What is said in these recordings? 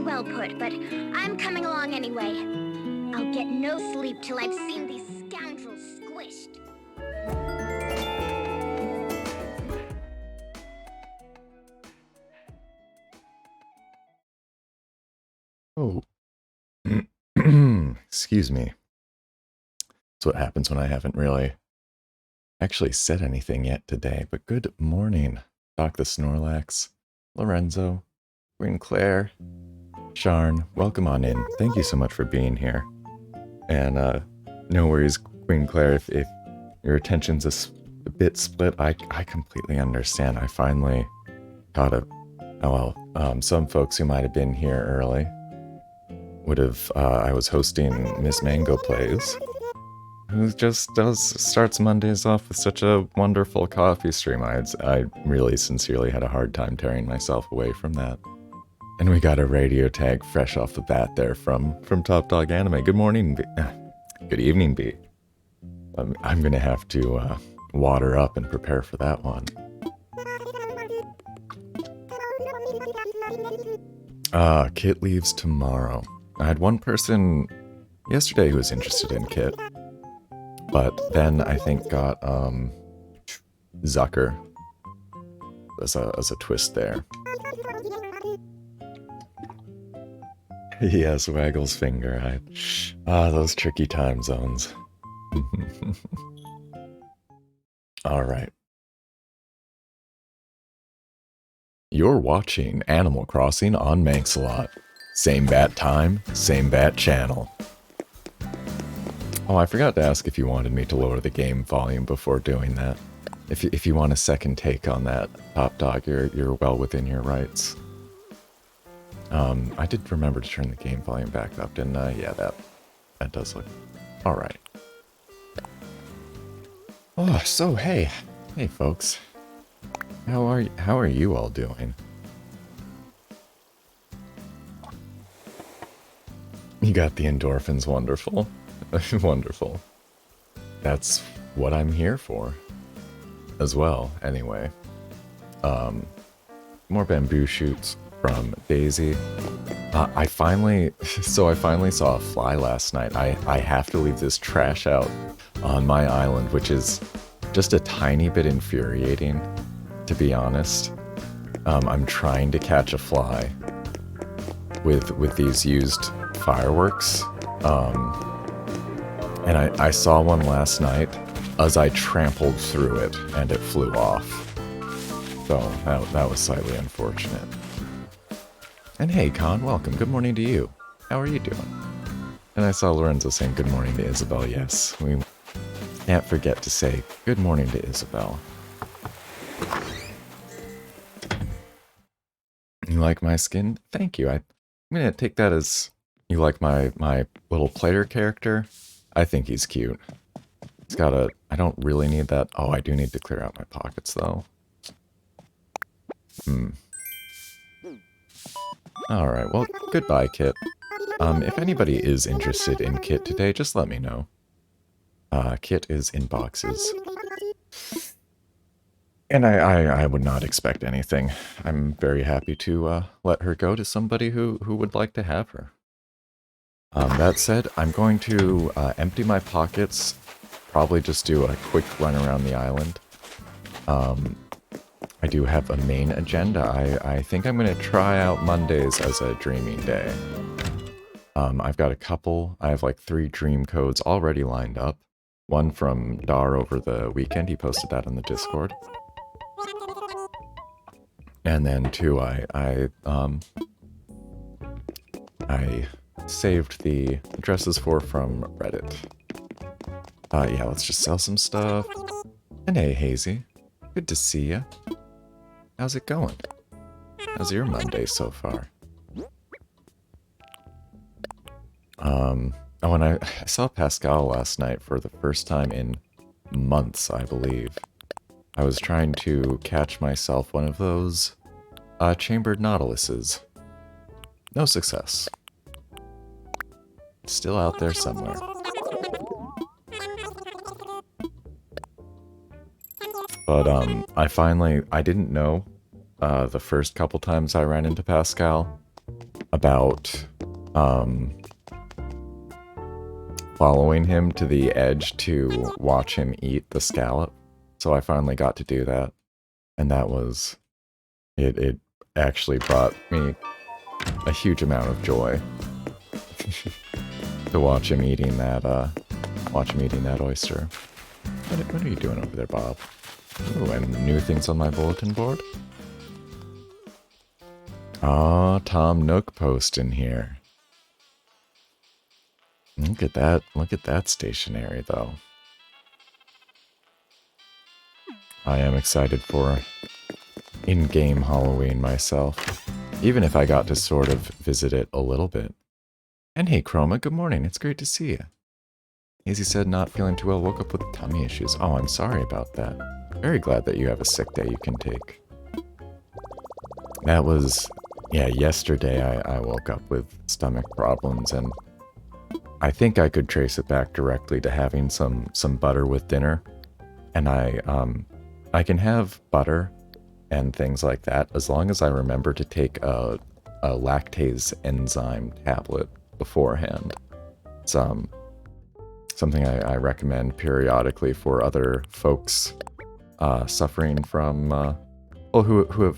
well put, but I'm coming along anyway. I'll get no sleep till I've seen these scoundrels squished. Oh. Excuse me. That's what happens when I haven't really actually said anything yet today. But good morning, Doc the Snorlax, Lorenzo, Queen Claire, Sharn. Welcome on in. Thank you so much for being here. And no worries, Queen Claire, if your attention's a bit split, I completely understand. I finally caught up. Oh well, some folks who might have been here early would have, I was hosting Miss Mango Plays, who just starts Mondays off with such a wonderful coffee stream. I really sincerely had a hard time tearing myself away from that. And we got a radio tag fresh off the bat there from Top Dog Anime. Good morning, B. Good evening, B. I'm gonna have to water up and prepare for that one. Kit leaves tomorrow. I had one person yesterday who was interested in Kit, but then I think got Zucker as a twist there. Yes, Waggle's finger. Those tricky time zones. All right. You're watching Animal Crossing on Manxalot. Same bat time, same bat channel. Oh, I forgot to ask if you wanted me to lower the game volume before doing that. If you want a second take on that, Top Dog, you're well within your rights. I did remember to turn the game volume back up, didn't I? Yeah, that does look alright. Oh, so hey folks. How are you all doing? You got the endorphins, wonderful. Wonderful. That's what I'm here for. As well, anyway. More bamboo shoots from Daisy. I finally saw a fly last night. I have to leave this trash out on my island, which is just a tiny bit infuriating, to be honest. I'm trying to catch a fly with these used fireworks. And I saw one last night as I trampled through it and it flew off. So that was slightly unfortunate. And hey, Con, welcome. Good morning to you. How are you doing? And I saw Lorenzo saying good morning to Isabel. Yes, we can't forget to say good morning to Isabel. You like my skin? Thank you. I'm gonna take that as you like my little player character. I think he's cute. He's got a... I don't really need that. Oh, I do need to clear out my pockets, though. Alright, well, goodbye, Kit. If anybody is interested in Kit today, just let me know. Kit is in boxes. And I would not expect anything. I'm very happy to let her go to somebody who would like to have her. That said, I'm going to empty my pockets, probably just do a quick run around the island. I do have a main agenda. I think I'm going to try out Mondays as a dreaming day. I've got a couple. I have like 3 dream codes already lined up. One from Dar over the weekend. He posted that on the Discord. And then 2, I saved the addresses for from Reddit. Yeah, let's just sell some stuff. And hey, Hazy. Good to see ya. How's it going? How's your Monday so far? Oh, and I saw Pascal last night for the first time in months, I believe. I was trying to catch myself one of those chambered nautiluses. No success. Still out there somewhere. But I didn't know the first couple times I ran into Pascal about following him to the edge to watch him eat the scallop. So I finally got to do that. And that was... It actually brought me a huge amount of joy to watch him eating that oyster. What are you doing over there, Bob? Ooh, and new things on my bulletin board? Ah, Tom Nook posting here. Look at that stationery, though. I am excited for in-game Halloween myself, even if I got to sort of visit it a little bit. And hey, Chroma, good morning. It's great to see you. Easy said, not feeling too well, woke up with tummy issues. Oh, I'm sorry about that. Very glad that you have a sick day you can take. That was, yeah, yesterday I woke up with stomach problems, and I think I could trace it back directly to having some butter with dinner. And I can have butter and things like that as long as I remember to take a lactase enzyme tablet beforehand. It's something I recommend periodically for other folks suffering from, well, who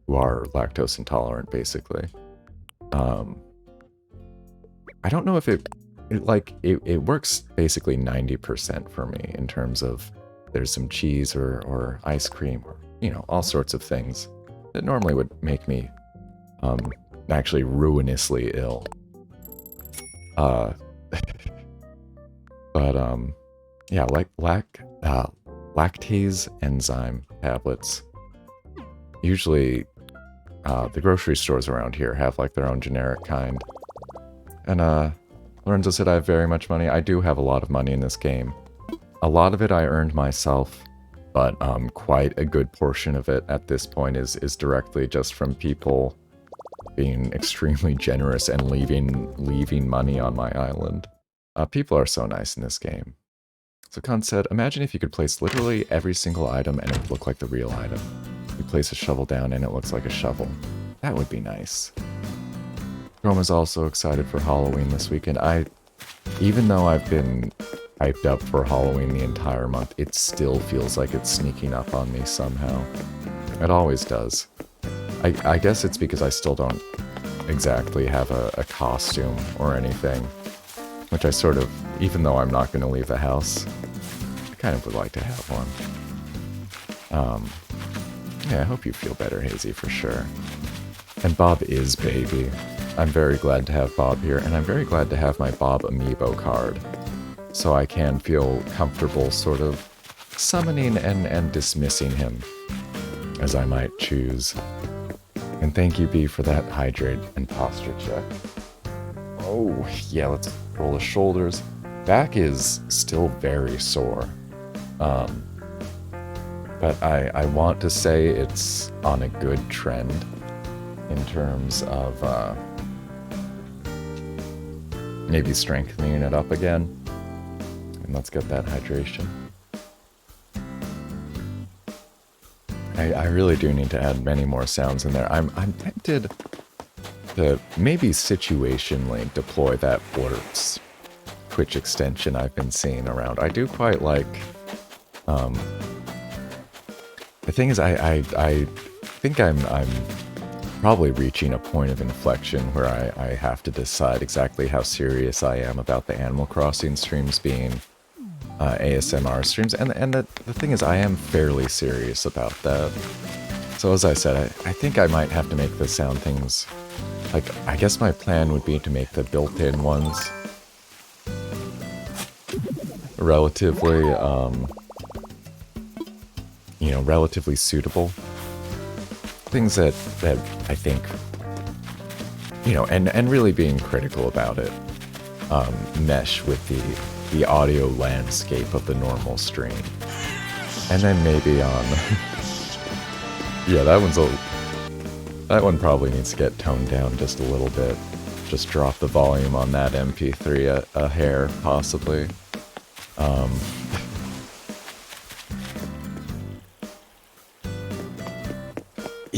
are lactose intolerant, basically. I don't know if it works basically 90% for me in terms of there's some cheese or ice cream or, you know, all sorts of things that normally would make me actually ruinously ill. But yeah, like lactase enzyme tablets. Usually the grocery stores around here have like their own generic kind. And Lorenzo said I have very much money. I do have a lot of money in this game. A lot of it I earned myself, but quite a good portion of it at this point is directly just from people being extremely generous and leaving money on my island. People are so nice in this game. So Khan said, imagine if you could place literally every single item and it would look like the real item. You place a shovel down and it looks like a shovel. That would be nice. Roma's also excited for Halloween this weekend. Even though I've been hyped up for Halloween the entire month, it still feels like it's sneaking up on me somehow. It always does. I guess it's because I still don't exactly have a costume or anything, which I sort of, even though I'm not going to leave the house, I kind of would like to have one. Yeah, I hope you feel better, Hazy, for sure. And Bob is baby. I'm very glad to have Bob here, and I'm very glad to have my Bob Amiibo card, so I can feel comfortable sort of summoning and dismissing him, as I might choose. And thank you, B, for that hydrate and posture check. Oh, yeah, let's roll the shoulders. Back is still very sore. But I want to say it's on a good trend in terms of maybe strengthening it up again. And let's get that hydration. I really do need to add many more sounds in there. I'm tempted to maybe situationally deploy that Warps Twitch extension I've been seeing around. I do quite like... the thing is, I think I'm probably reaching a point of inflection where I have to decide exactly how serious I am about the Animal Crossing streams being ASMR streams, and the thing is, I am fairly serious about that. So as I said, I think I might have to make the sound things, like, I guess my plan would be to make the built-in ones relatively, you know, relatively suitable. Things that I think, you know, and really being critical about it, mesh with the audio landscape of the normal stream. And then maybe on... yeah, that one probably needs to get toned down just a little bit. Just drop the volume on that MP3 a hair, possibly.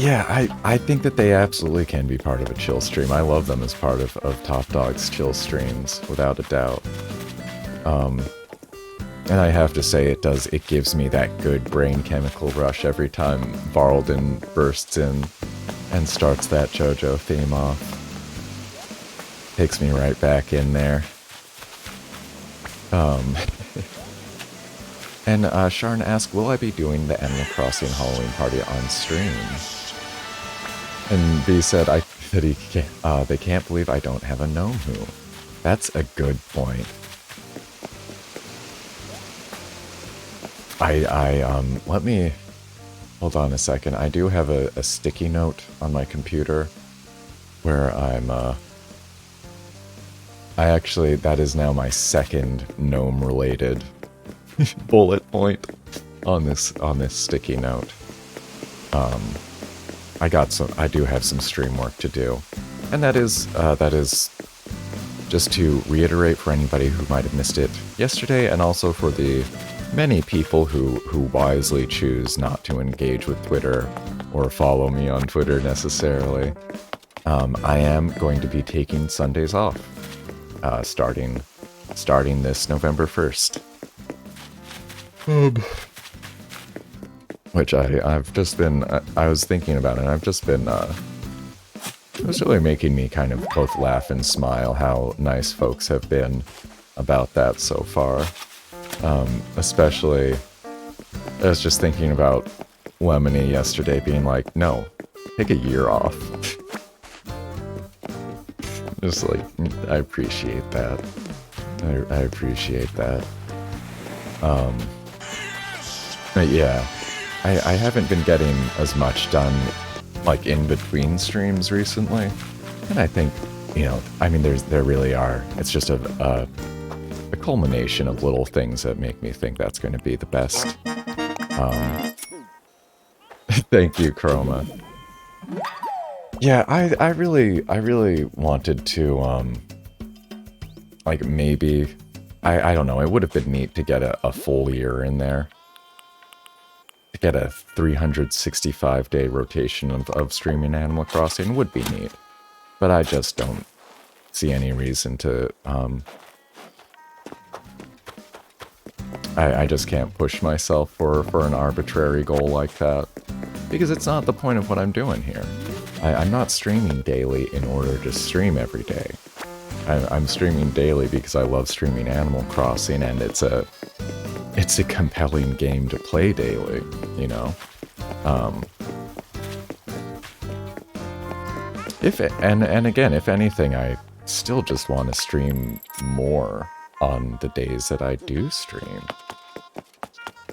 Yeah, I think that they absolutely can be part of a chill stream. I love them as part of Top Dog's chill streams, without a doubt. And I have to say, it gives me that good brain chemical rush every time Varlden bursts in and starts that JoJo theme off. Takes me right back in there. And Sharn asked, will I be doing the Animal Crossing Halloween party on stream? And B said, they can't believe I don't have a gnome who. That's a good point. Let me, hold on a second. I do have a sticky note on my computer where that is now my second gnome-related bullet point on this sticky note. I do have some stream work to do. And that is just to reiterate for anybody who might have missed it yesterday, and also for the many people who wisely choose not to engage with Twitter or follow me on Twitter necessarily. I am going to be taking Sundays off, starting this November 1st. Which I've just been, I was thinking about it, and I've just been, it was really making me kind of both laugh and smile how nice folks have been about that so far. Especially, I was just thinking about Lemony yesterday being like, no, take a year off. Just like, I appreciate that. I appreciate that. But yeah, I haven't been getting as much done, like, in between streams recently. And I think, I mean, there really are. It's just a culmination of little things that make me think that's going to be the best. Thank you, Chroma. Yeah, I really wanted to, like, maybe, I don't know, it would have been neat to get a full year in there. To get a 365-day rotation of streaming Animal Crossing would be neat. But I just don't see any reason to, I just can't push myself for an arbitrary goal like that. Because it's not the point of what I'm doing here. I'm not streaming daily in order to stream every day. I'm streaming daily because I love streaming Animal Crossing, and it's a compelling game to play daily, And again, if anything, I still just want to stream more on the days that I do stream.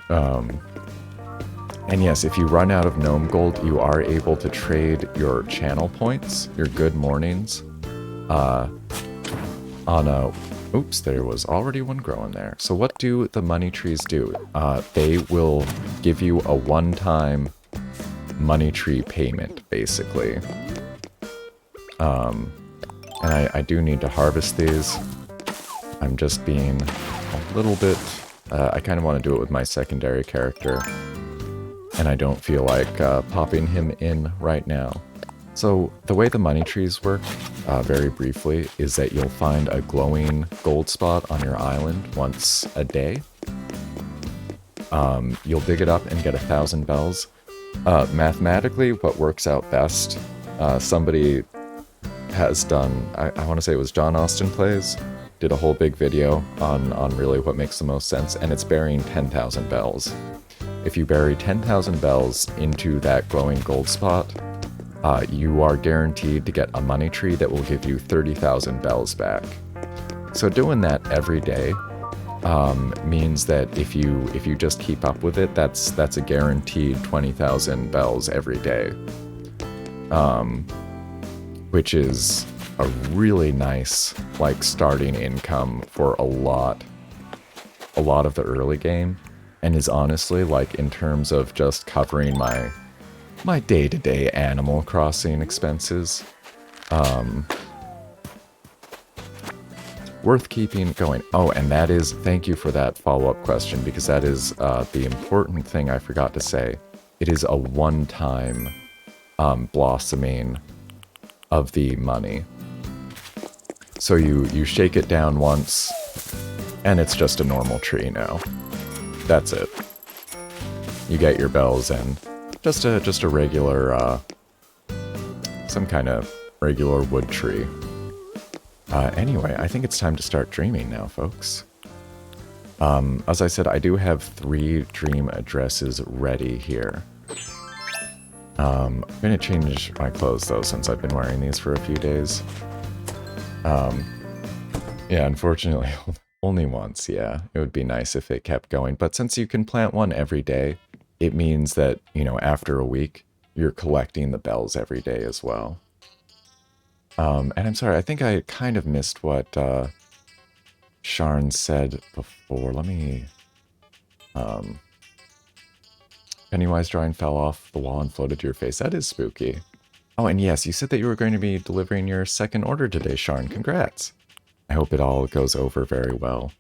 And yes, if you run out of Gnome Gold, you are able to trade your channel points, your good mornings, on a... Oops, there was already one growing there. So what do the money trees do? They will give you a one-time money tree payment, basically. And I do need to harvest these. I'm just being a little bit... I kind of want to do it with my secondary character. And I don't feel like popping him in right now. So the way the money trees work, very briefly, is that you'll find a glowing gold spot on your island once a day. You'll dig it up and get 1,000 bells. Mathematically, what works out best, somebody has done, I want to say it was John Austin Plays, did a whole big video on really what makes the most sense, and it's burying 10,000 bells. If you bury 10,000 bells into that glowing gold spot, you are guaranteed to get a money tree that will give you 30,000 bells back. So doing that every day means that if you just keep up with it, that's a guaranteed 20,000 bells every day, which is a really nice starting income for a lot of the early game, and is honestly in terms of just covering my day-to-day Animal Crossing expenses, worth keeping going. Oh, and that is, thank you for that follow-up question, because that is the important thing I forgot to say. It is a one-time blossoming of the money. So you shake it down once, and it's just a normal tree now. That's it. You get your bells in. Just a regular, some kind of regular wood tree. Anyway, I think it's time to start dreaming now, folks. As I said, I do have 3 dream addresses ready here. I'm gonna change my clothes though, since I've been wearing these for a few days. Yeah, unfortunately, only once, yeah. It would be nice if it kept going, but since you can plant one every day, it means that, you know, after a week, you're collecting the bells every day as well. And I'm sorry, I think I kind of missed what Sharn said before. Let me... Pennywise drawing fell off the wall and floated to your face. That is spooky. Oh, and yes, you said that you were going to be delivering your second order today, Sharn. Congrats. I hope it all goes over very well.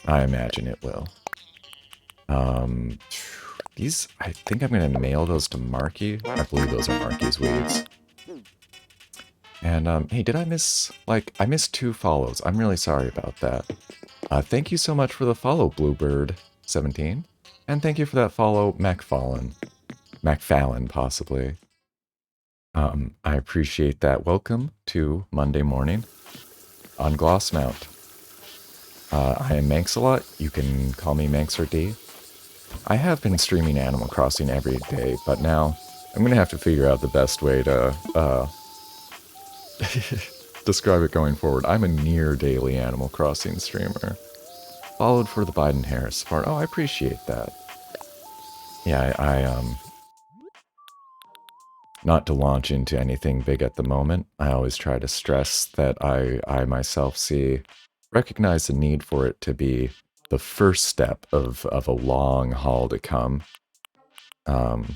I imagine it will. These, I think I'm going to mail those to Marky. I believe those are Marky's weeds. And, hey, did I miss, like, I missed 2 follows. I'm really sorry about that. Thank you so much for the follow, Bluebird17. And thank you for that follow, MacFallon. MacFallon, possibly. I appreciate that. Welcome to Monday morning on Glossmount. I am Manxalot. You can call me Manx or D. I have been streaming Animal Crossing every day, but now I'm going to have to figure out the best way to describe it going forward. I'm a near daily Animal Crossing streamer. Followed for the Biden-Harris part. Oh, I appreciate that. Yeah, I not to launch into anything big at the moment. I always try to stress that I myself recognize the need for it to be the first step of a long haul to come. But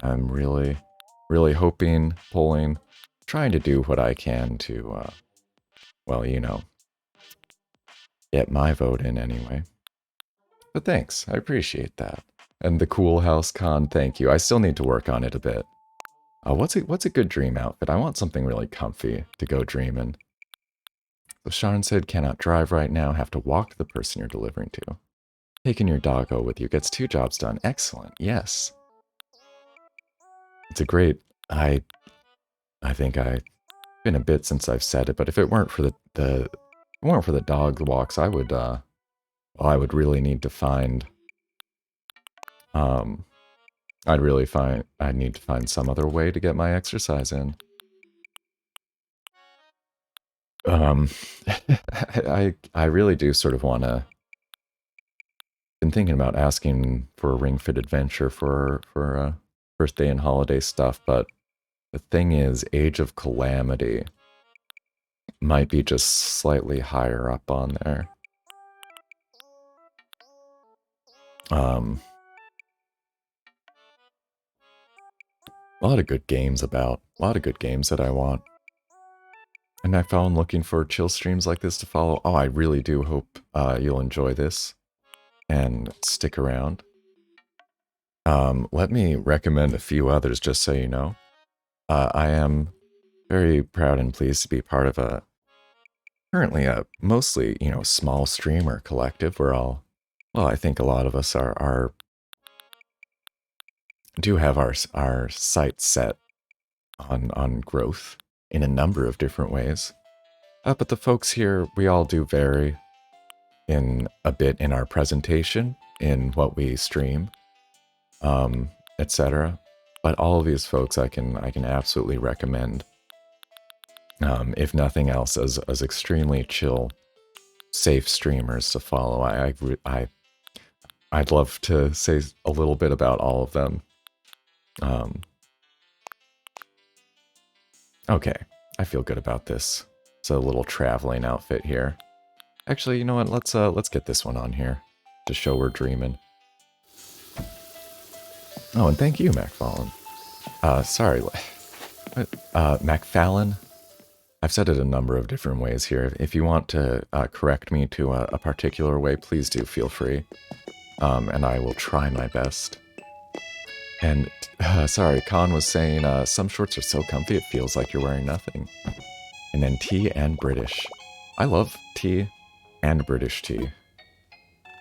I'm really hoping, pulling, trying to do what I can to, well, you know, get my vote in anyway. But thanks, I appreciate that. And the Cool House Con, thank you. I still need to work on it a bit. What's a good dream outfit? I want something really comfy to go dreaming. So Sean said, cannot drive right now, have to walk the person you're delivering to. Taking your doggo with you gets 2 jobs done. Excellent, yes. It's a great, I think I've been a bit since I've said it, but if it weren't for the dog walks, I would, well, I would really need to find, I'd need to find some other way to get my exercise in. I really do sort of want to, been thinking about asking for a Ring Fit Adventure for birthday and holiday stuff, but the thing is, Age of Calamity might be just slightly higher up on there. A lot of good games a lot of good games that I want. And I found looking for chill streams like this to follow. Oh, I really do hope you'll enjoy this and stick around. Let me recommend a few others just so you know. I am very proud and pleased to be part of currently a mostly, you know, small streamer collective. We're all, well, I think a lot of us do have our sights set on growth in a number of different ways. But the folks here, we all do vary in a bit in our presentation, in what we stream, etc. But all of these folks I can absolutely recommend. If nothing else, as extremely chill, safe streamers to follow. I'd love to say a little bit about all of them. Okay, I feel good about this. It's a little traveling outfit here. Actually, you know what? Let's get this one on here to show we're dreaming. Oh, and thank you, MacFallon. Sorry, MacFallon. I've said it a number of different ways here. If you want to correct me to a particular way, please do feel free. And I will try my best. And, sorry, Khan was saying, some shorts are so comfy it feels like you're wearing nothing. And then tea and British. I love tea and British tea.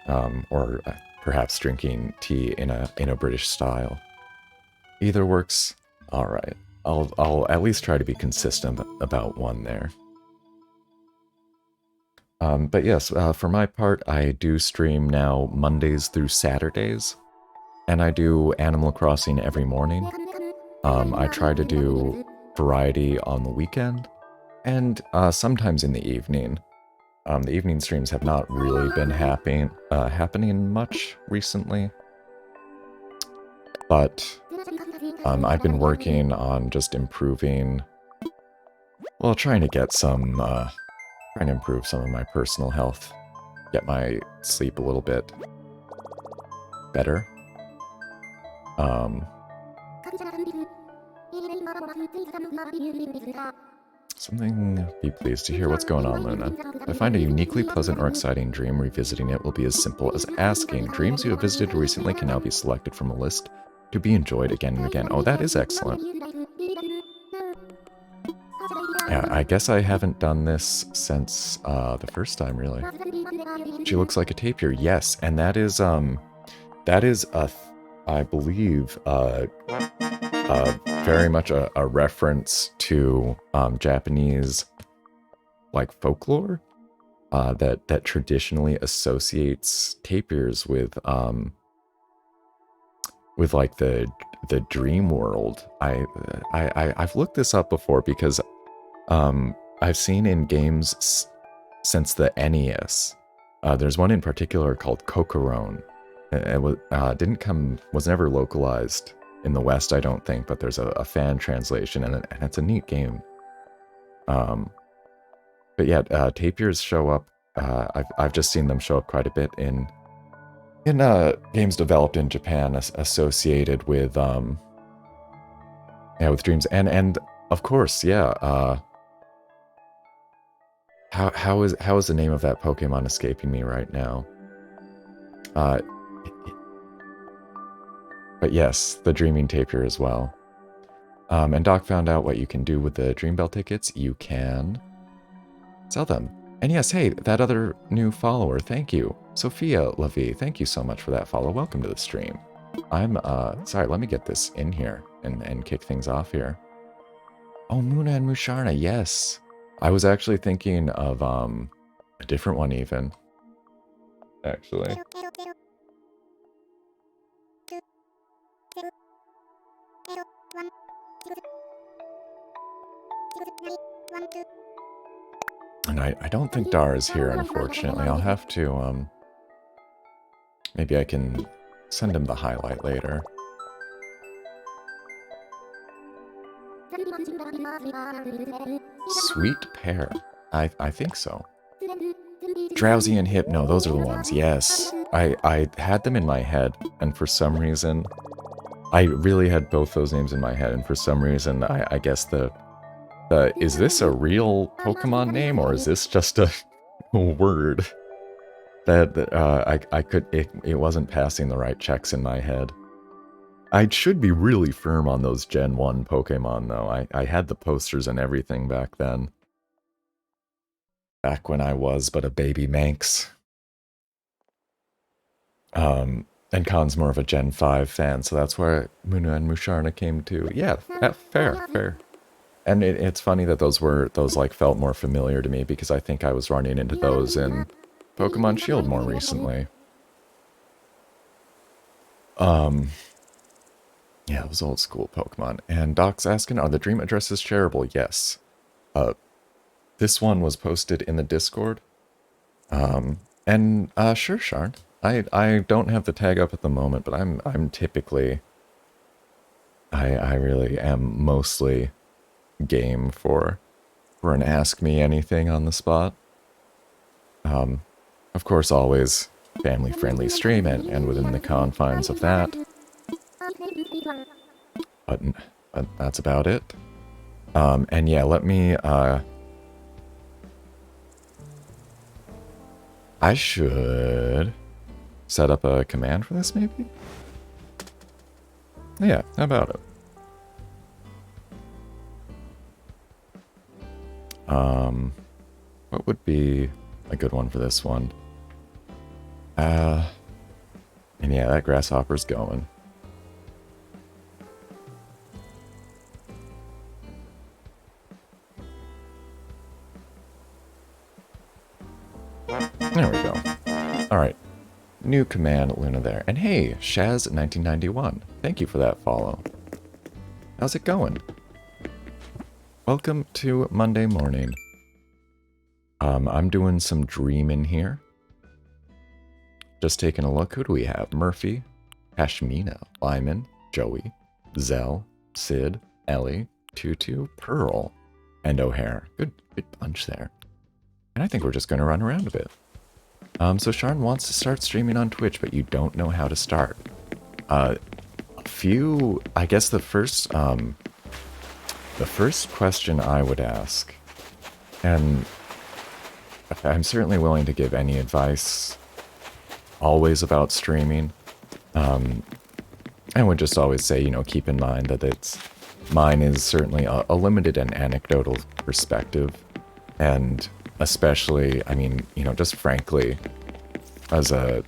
Or perhaps drinking tea in a British style. Either works. All right. I'll at least try to be consistent about one there. But yes, for my part, I do stream now Mondays through Saturdays, and I do Animal Crossing every morning. I try to do variety on the weekend, and sometimes in the evening. The evening streams have not really been happening much recently, but I've been working on just improving, well, trying to get some, trying to improve some of my personal health, get my sleep a little bit better. Something be pleased to hear. What's going on, Luna? I find a uniquely pleasant or exciting dream. Revisiting it will be as simple as asking. Dreams you have visited recently can now be selected from a list to be enjoyed again and again. Oh, that is excellent. Yeah, I guess I haven't done this since the first time, really. She looks like a tapir. Yes, and that is I believe, very much a reference to Japanese, like, folklore that traditionally associates tapirs with like the dream world. I've looked this up before because I've seen in games since the NES. There's one in particular called Kokorone. It was never localized in the West, I don't think, but there's a fan translation, and it's a neat game. But yeah, tapirs show up. I've just seen them show up quite a bit in games developed in Japan, associated with with dreams, and of course, yeah. How is the name of that Pokemon escaping me right now? But yes, the Dreaming Tapir as well. And Doc found out what you can do with the Dreambell tickets. You can sell them. And yes, hey, that other new follower, thank you. Sophia Levy, thank you so much for that follow. Welcome to the stream. I'm, sorry, let me get this in here and kick things off here. Oh, Muna and Musharna, yes. I was actually thinking of, a different one even. Actually. And I don't think Dar is here, unfortunately. I'll have to, maybe I can send him the highlight later. Sweet Pear. I think so. Drowsy and Hypno, those are the ones, yes. I had them in my head, and for some reason, I really had both those names in my head, and for some reason, I guess is this a real Pokemon name, or is this just a word that it wasn't passing the right checks in my head. I should be really firm on those Gen 1 Pokemon, though. I had the posters and everything back then. Back when I was but a baby Manx. And Khan's more of a Gen 5 fan, so that's where Muna and Musharna came to. Yeah, fair. And it's funny that those like felt more familiar to me, because I think I was running into those in Pokemon Shield more recently. Yeah, it was old school Pokemon. And Doc's asking, are the dream addresses shareable? Yes. This one was posted in the Discord. And sure, Sharn. I don't have the tag up at the moment, but I'm typically, I really am mostly game for an Ask Me Anything on the spot. Of course, always family-friendly stream and within the confines of that. But that's about it. And yeah, let me, I should set up a command for this, maybe? Yeah, how about it? What would be a good one for this one? And yeah, that grasshopper's going. There we go. Alright. New command, Luna there. And hey, Shaz1991. Thank you for that follow. How's it going? Welcome to Monday morning. I'm doing some dreaming here. Just taking a look. Who do we have? Murphy, Hashmina, Lyman, Joey, Zell, Sid, Ellie, Tutu, Pearl, and O'Hare. Good bunch there. And I think we're just going to run around a bit. So Sharn wants to start streaming on Twitch, but you don't know how to start. I guess the first question I would ask, and I'm certainly willing to give any advice always about streaming, and would just always say, keep in mind that mine is certainly a limited and anecdotal perspective, and especially, just frankly, as a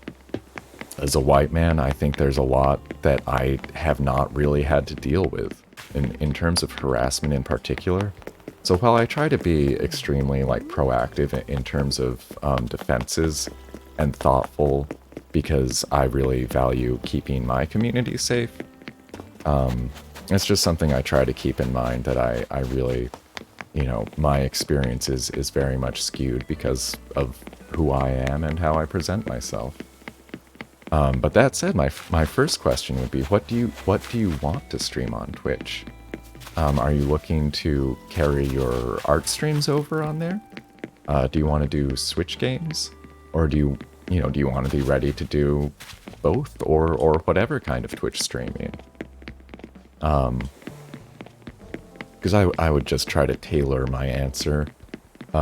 white man, I think there's a lot that I have not really had to deal with in terms of harassment in particular. So while I try to be extremely proactive in terms of defenses and thoughtful, because I really value keeping my community safe, it's just something I try to keep in mind, that I really, my experience is very much skewed because of who I am and how I present myself. But that said, my first question would be, what do you want to stream on Twitch? Are you looking to carry your art streams over on there? Do you want to do Switch games, or do you want to be ready to do both, or whatever kind of Twitch streaming? Because I would just try to tailor my answer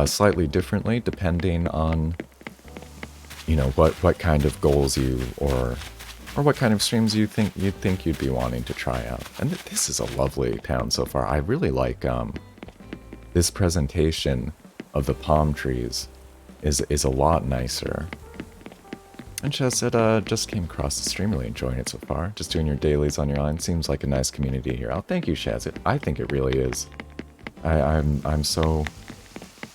slightly differently depending on what kind of goals you or what kind of streams you'd think you'd be wanting to try out. And this is a lovely town so far. I really like this presentation of the palm trees is a lot nicer. And Chaz said, just came across the stream, really enjoying it so far. Just doing your dailies on your island. Seems like a nice community here. Oh, thank you, Chaz. I think it really is. I'm so,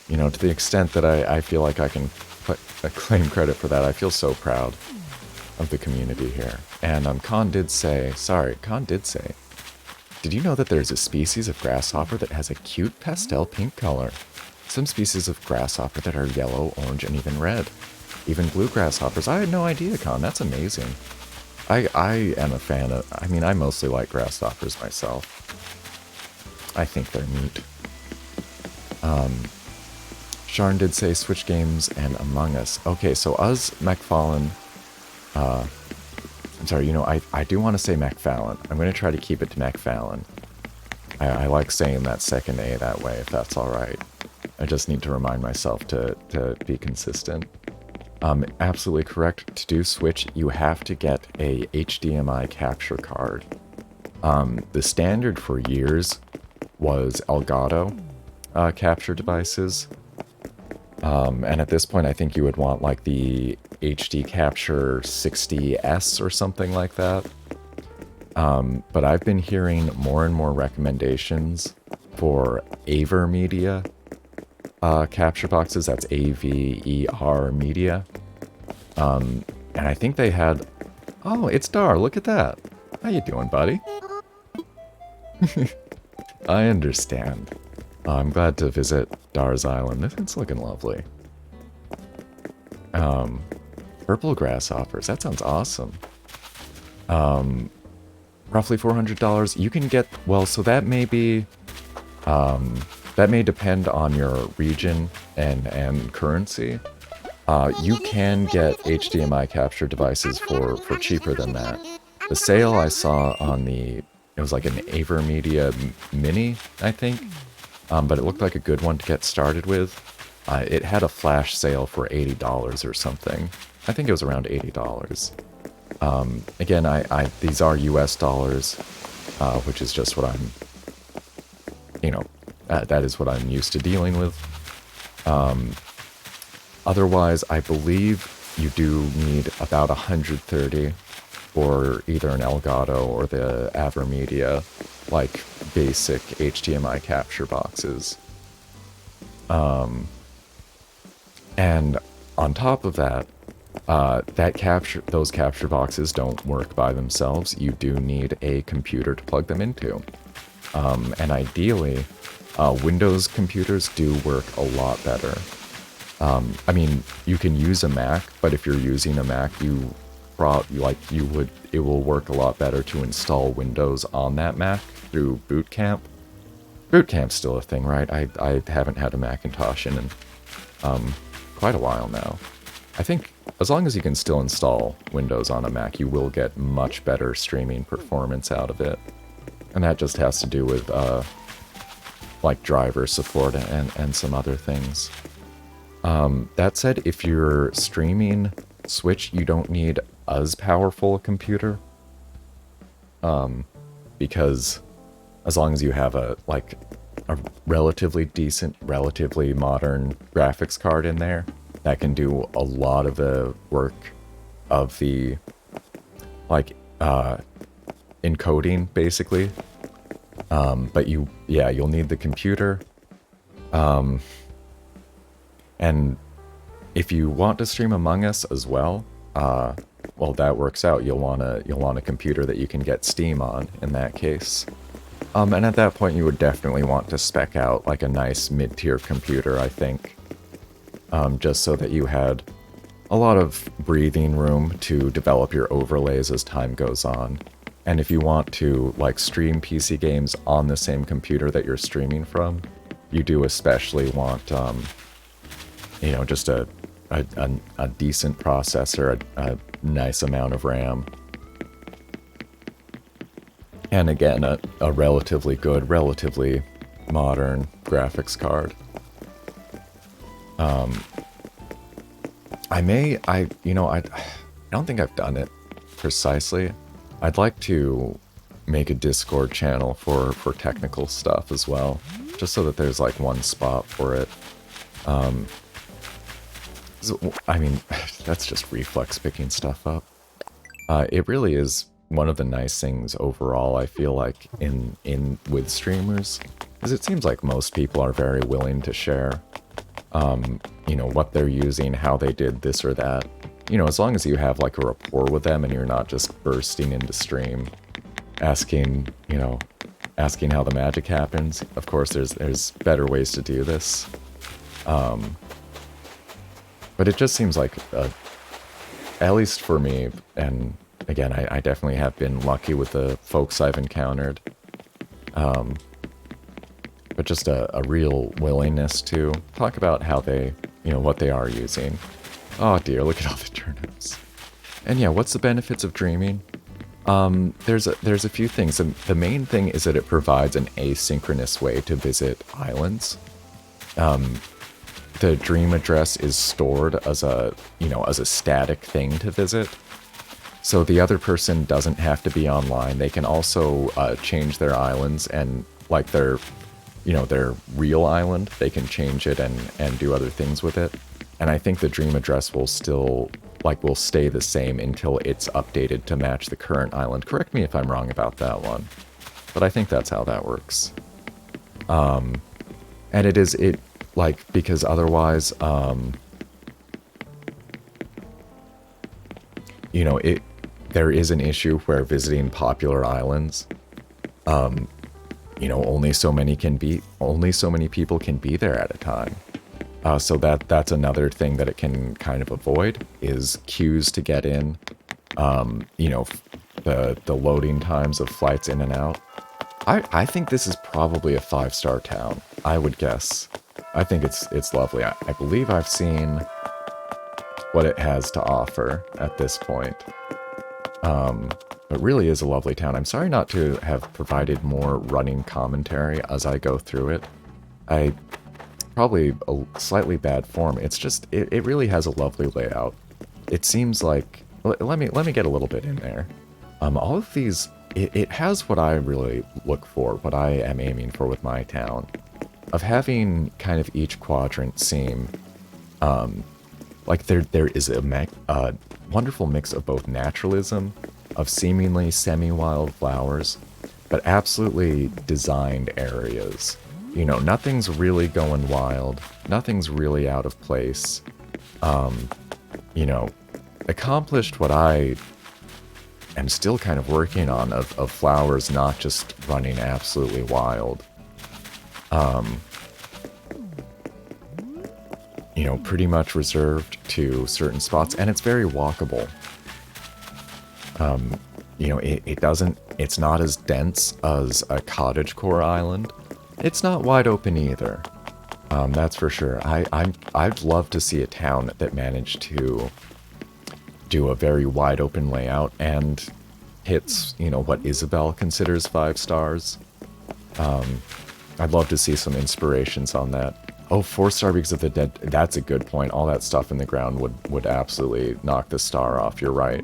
to the extent that I feel like I can claim credit for that. I feel so proud of the community here. And Khan did say, did you know that there's a species of grasshopper that has a cute pastel pink color? Some species of grasshopper that are yellow, orange, and even red. Even blue grasshoppers. I had no idea, Khan. That's amazing. I am a fan of... I mostly like grasshoppers myself. I think they're neat. Sharn did say Switch games and Among Us. Okay, so us, McFallen... I'm sorry, I do want to say McFallen. I'm going to try to keep it to McFallen. I like saying that second A that way, if that's alright. I just need to remind myself to be consistent. Absolutely correct. To do Switch, you have to get a HDMI capture card. The standard for years was Elgato capture devices. And at this point, I think you would want the HD Capture 60S or something like that. But I've been hearing more and more recommendations for Aver Media capture boxes. That's AVER Media. And I think they had... Oh, it's Dar. Look at that. How you doing, buddy? I understand. I'm glad to visit Dar's Island. It's looking lovely. Purple grasshoppers. That sounds awesome. Roughly $400. You can get... Well, so that may be... that may depend on your region and currency. You can get HDMI capture devices for cheaper than that. The sale I saw on the... It was like an Aver Media Mini, I think. But it looked like a good one to get started with. It had a flash sale for $80 or something. I think it was around $80. Again, these are US dollars. which is just what I'm, you know, that is what I'm used to dealing with. Otherwise, I believe you do need about 130 for either an Elgato or the Avermedia, like basic HDMI capture boxes. And on top of that, those capture boxes don't work by themselves. You do need a computer to plug them into. And ideally, Windows computers do work a lot better. I mean, you can use a Mac, but if you're using a Mac, it will work a lot better to install Windows on that Mac through Boot Camp. Boot Camp's still a thing, right? I haven't had a Macintosh in quite a while now. I think as long as you can still install Windows on a Mac, you will get much better streaming performance out of it. And that just has to do with like driver support and some other things. That said, if you're streaming Switch, you don't need as powerful a computer. Because as long as you have a relatively decent, relatively modern graphics card in there, that can do a lot of the work of the, encoding, basically. But you'll need the computer. And if you want to stream Among Us as well, well, that works out. You'll want a computer that you can get Steam on in that case. And at that point, you would definitely want to spec out like a nice mid-tier computer, I think. Just so that you had a lot of breathing room to develop your overlays as time goes on. And if you want to stream PC games on the same computer that you're streaming from, you do especially want, just a decent processor, a nice amount of RAM. And again, a relatively good, relatively modern graphics card. I don't think I've done it precisely. I'd like to make a Discord channel for technical stuff as well, just so that there's one spot for it. That's just reflex picking stuff up. It really is one of the nice things overall, I feel like, with streamers, is it seems like most people are very willing to share, what they're using, how they did this or that. As long as you have a rapport with them and you're not just bursting into stream, asking how the magic happens. Of course, there's better ways to do this. But it just seems like, at least for me, and again, I definitely have been lucky with the folks I've encountered. But just a real willingness to talk about how they, what they are using. Oh dear, look at all the turnips. And yeah, what's the benefits of dreaming? There's a few things. The main thing is that it provides an asynchronous way to visit islands. The dream address is stored as a static thing to visit. So the other person doesn't have to be online. They can also change their islands and their real island. They can change it and do other things with it. And I think the dream address will still will stay the same until it's updated to match the current island. Correct me if I'm wrong about that one, but I think that's how that works. And because otherwise, there is an issue where visiting popular islands, only so many people can be there at a time. So that's another thing that it can kind of avoid is queues to get in, the loading times of flights in and out. I think this is probably a 5-star town, I would guess. I think it's lovely. I believe I've seen what it has to offer at this point. It really is a lovely town. I'm sorry not to have provided more running commentary as I go through it. Probably a slightly bad form. It's just, it really has a lovely layout. It seems like, let me get a little bit in there. All of these it has what I really look for, what I am aiming for with my town, of having kind of each quadrant seem like there is a wonderful mix of both naturalism, of seemingly semi-wild flowers, but absolutely designed areas. You know, nothing's really going wild, nothing's really out of place. You know, accomplished what I am still kind of working on of flowers not just running absolutely wild. You know, pretty much reserved to certain spots, and it's very walkable. You know, it's not as dense as a cottagecore island. It's not wide open either. That's for sure. I'd love to see a town that managed to do a very wide open layout and hits, you know, what Isabel considers 5 stars. I'd love to see some inspirations on that. Oh, 4-star because of the dead. That's a good point. All that stuff in the ground would absolutely knock the star off. You're right.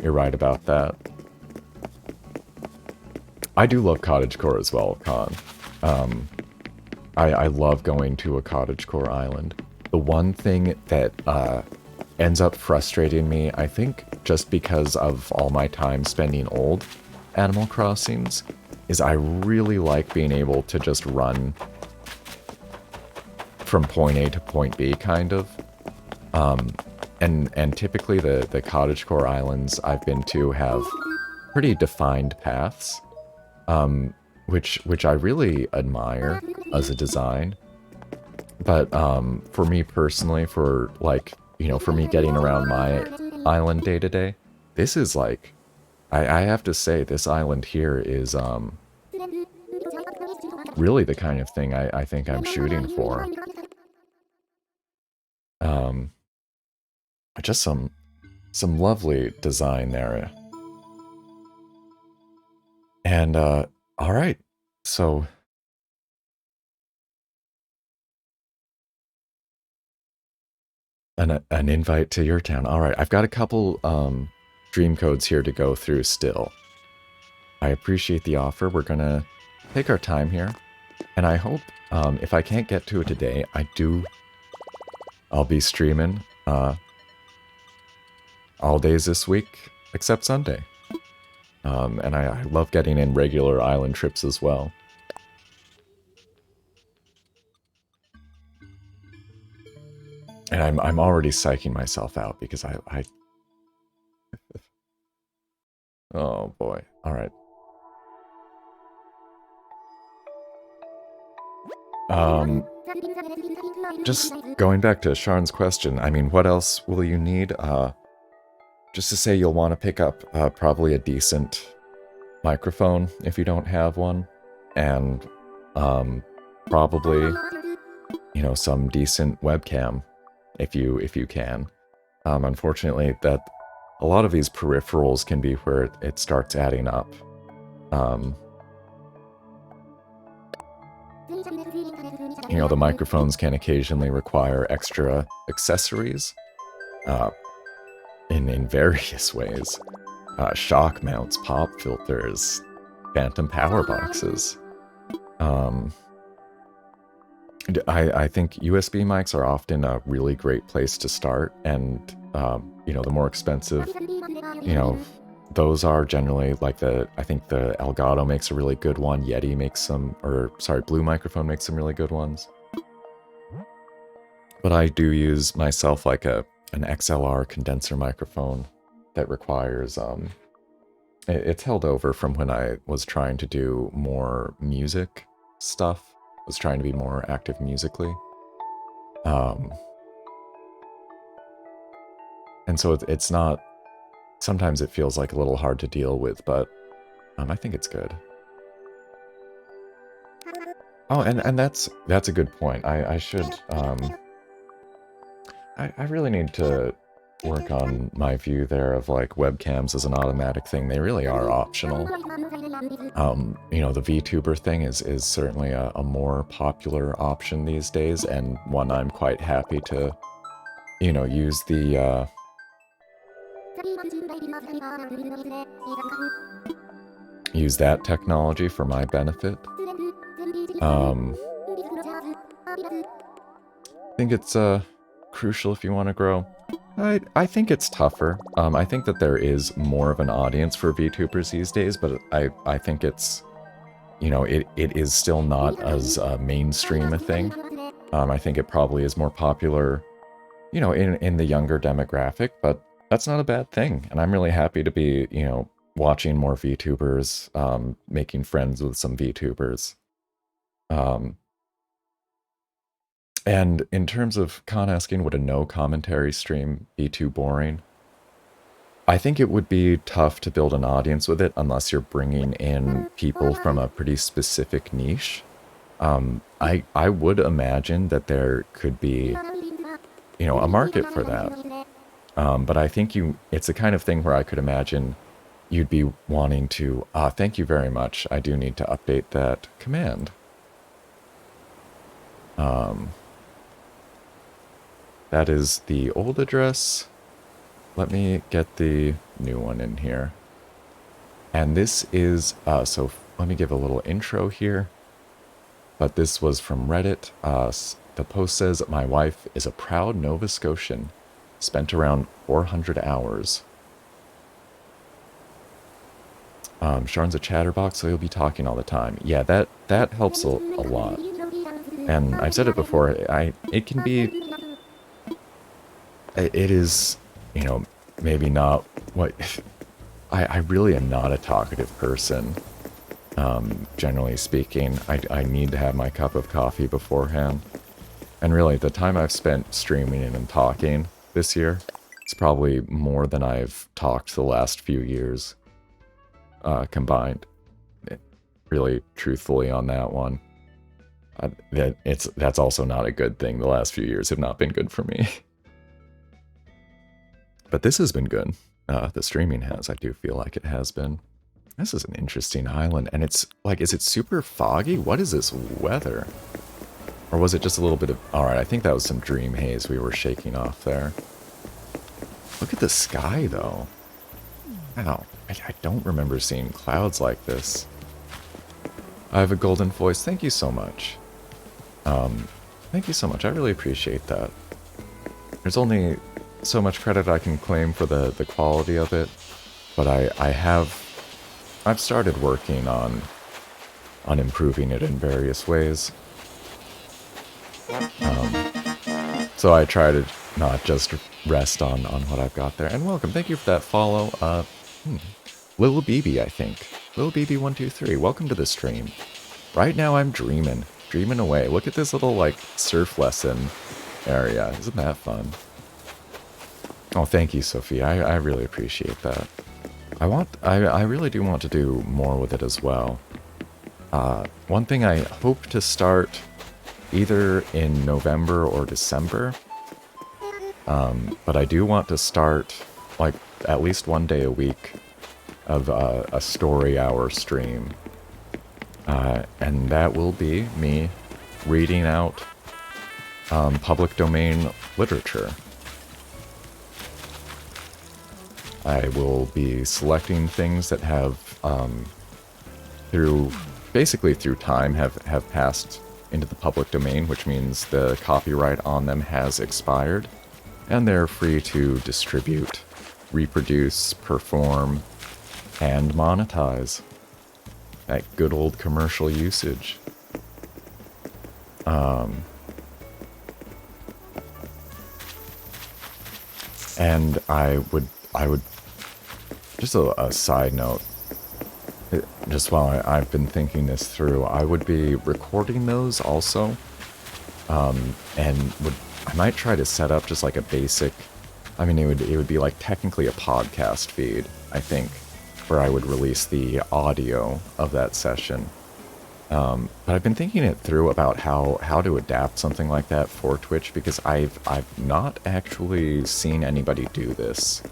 You're right about that. I do love cottagecore as well, Con. I love going to a cottagecore island. The one thing that ends up frustrating me, I think just because of all my time spending old Animal Crossings, is I really like being able to just run from point A to point B, kind of. And typically the cottagecore islands I've been to have pretty defined paths, which I really admire as a design. But for me personally, for like, you know, for me getting around my island day to day, this is like, I have to say, this island here is really the kind of thing I think I'm shooting for. Just some lovely design there. And all right, so an invite to your town. All right, I've got a couple dream codes here to go through still. I appreciate the offer. We're gonna take our time here, and I hope if I can't get to it today, I'll be streaming all days this week except Sunday. And I love getting in regular island trips as well. And I'm already psyching myself out because I oh boy. All right. Just going back to Sharn's question, I mean, what else will you need? Just to say you'll want to pick up probably a decent microphone if you don't have one, and probably, you know, some decent webcam if you can. Unfortunately, that a lot of these peripherals can be where it starts adding up. You know, the microphones can occasionally require extra accessories in various ways. Shock mounts, pop filters, phantom power boxes. I think USB mics are often a really great place to start, and you know, the more expensive, you know, those are generally like I think the Elgato makes a really good one, Yeti makes some, or sorry, Blue Microphone makes some really good ones. But I do use myself like an XLR condenser microphone that requires, it's held over from when I was trying to do more music stuff, was trying to be more active musically. And so it's not, sometimes it feels like a little hard to deal with, but I think it's good. Oh, and that's a good point. I should, I really need to work on my view there of like webcams as an automatic thing. They really are optional. You know, the VTuber thing is certainly a more popular option these days, and one I'm quite happy to, you know, use the use that technology for my benefit. I think it's crucial if you want to grow. I think it's tougher. I think that there is more of an audience for VTubers these days, but I think it's, you know, it is still not as mainstream a thing. I think it probably is more popular, you know, in the younger demographic, but that's not a bad thing. And I'm really happy to be, you know, watching more VTubers, making friends with some VTubers. And in terms of Khan asking, would a no commentary stream be too boring? I think it would be tough to build an audience with it unless you're bringing in people from a pretty specific niche. I would imagine that there could be, you know, a market for that. But I think it's the kind of thing where I could imagine you'd be wanting to, thank you very much. I do need to update that command. That is the old address. Let me get the new one in here. And this is, so let me give a little intro here. But this was from Reddit. The post says, my wife is a proud Nova Scotian. Spent around 400 hours. Sharn's a chatterbox, so he'll be talking all the time. Yeah, that helps a lot. And I've said it before, it can be... It is, you know, maybe not what... I really am not a talkative person, generally speaking. I need to have my cup of coffee beforehand. And really, the time I've spent streaming and talking this year, it's probably more than I've talked the last few years combined. Really, truthfully on that one. That's also not a good thing. The last few years have not been good for me. But this has been good. The streaming has. I do feel like it has been. This is an interesting island. And it's like, is it super foggy? What is this weather? Or was it just a little bit of... Alright, I think that was some dream haze we were shaking off there. Look at the sky, though. Wow. I don't remember seeing clouds like this. I have a golden voice. Thank you so much. Thank you so much. I really appreciate that. There's only so much credit I can claim for the quality of it, but I've started working on improving it in various ways. So I try to not just rest on what I've got there. And welcome, thank you for that follow. Lil BB, I think. Lil BB123, welcome to the stream. Right now I'm dreaming away. Look at this little, like, surf lesson area. Isn't that fun? Oh, thank you, Sophie. I really appreciate that. I really do want to do more with it as well. One thing I hope to start either in November or December, but I do want to start, like, at least one day a week of a story hour stream. And that will be me reading out public domain literature. I will be selecting things that have, basically through time, have passed into the public domain, which means the copyright on them has expired, and they're free to distribute, reproduce, perform, and monetize. That good old commercial usage. And I would just a side note, just while I've been thinking this through, I would be recording those also, and I might try to set up just like a basic, I mean, it would be like technically a podcast feed, I think, where I would release the audio of that session. But I've been thinking it through about how to adapt something like that for Twitch, because I've not actually seen anybody do this.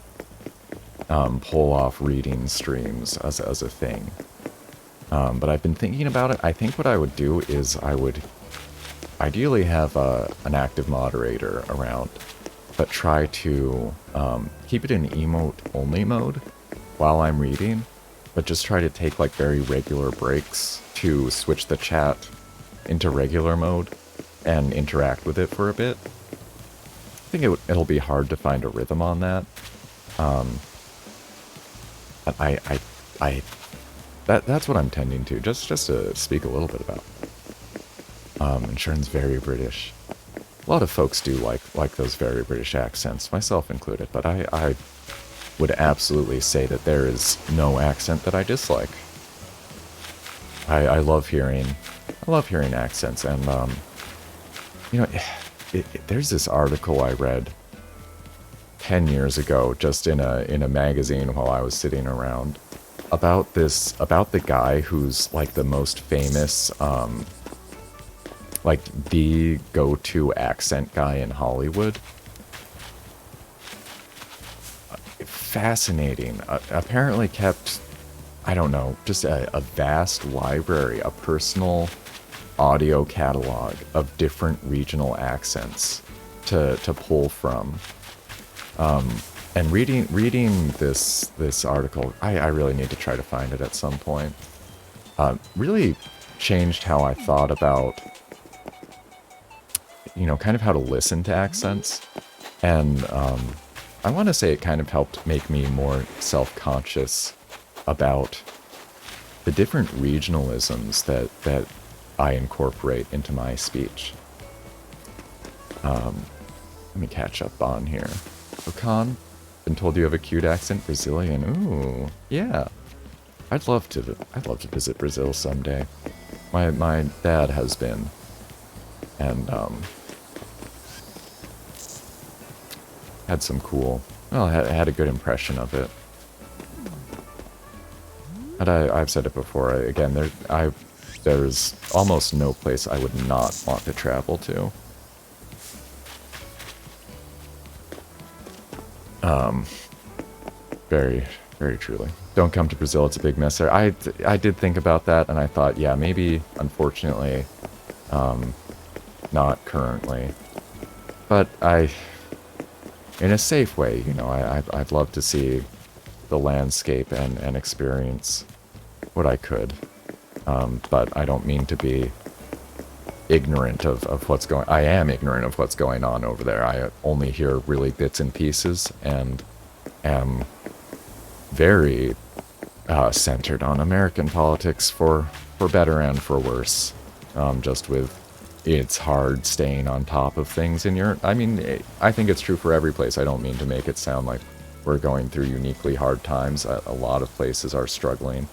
Pull off reading streams as a thing. But I've been thinking about it. I think what I would do is I would ideally have an active moderator around, but try to keep it in emote only mode while I'm reading, but just try to take like very regular breaks to switch the chat into regular mode and interact with it for a bit. I think it'll be hard to find a rhythm on that. But that's what I'm tending to, just to speak a little bit about. And Shern's very British. A lot of folks do like those very British accents, myself included, but I would absolutely say that there is no accent that I dislike. I love hearing accents, and you know, there's this article I read 10 years ago, just in a magazine while I was sitting around, about the guy who's like the most famous, like the go-to accent guy in Hollywood. Fascinating. Apparently kept, I don't know, just a vast library, a personal audio catalog of different regional accents to pull from. And reading this article, I really need to try to find it at some point. Really changed how I thought about, you know, kind of how to listen to accents. And I want to say it kind of helped make me more self-conscious about the different regionalisms that I incorporate into my speech. Let me catch up on here. So Khan, been told you have a cute accent, Brazilian. Ooh, yeah. I'd love to visit Brazil someday. My dad has been, and had some cool. Well, had a good impression of it. And I've said it before. Again, there's almost no place I would not want to travel to. Very, very truly. Don't come to Brazil, it's a big mess there. I did think about that, and I thought, yeah, maybe, unfortunately, not currently. But in a safe way, you know, I'd love to see the landscape and experience what I could. But I don't mean to be ignorant of what's going. I am ignorant of what's going on over there. I only hear really bits and pieces, and am very centered on American politics for better and for worse. Just with it's hard staying on top of things in Europe. I mean, I think it's true for every place. I don't mean to make it sound like we're going through uniquely hard times. A lot of places are struggling.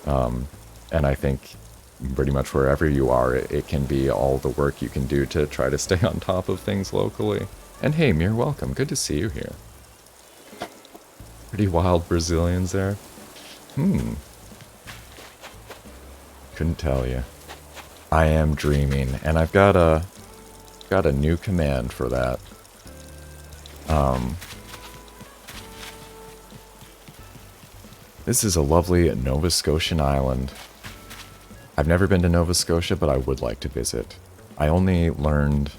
And I think pretty much wherever you are, it can be all the work you can do to try to stay on top of things locally. And hey, Mir, welcome. Good to see you here. Pretty wild Brazilians there. Couldn't tell you. I am dreaming, and I've got a new command for that. This is a lovely Nova Scotian island. I've never been to Nova Scotia, but I would like to visit. I only learned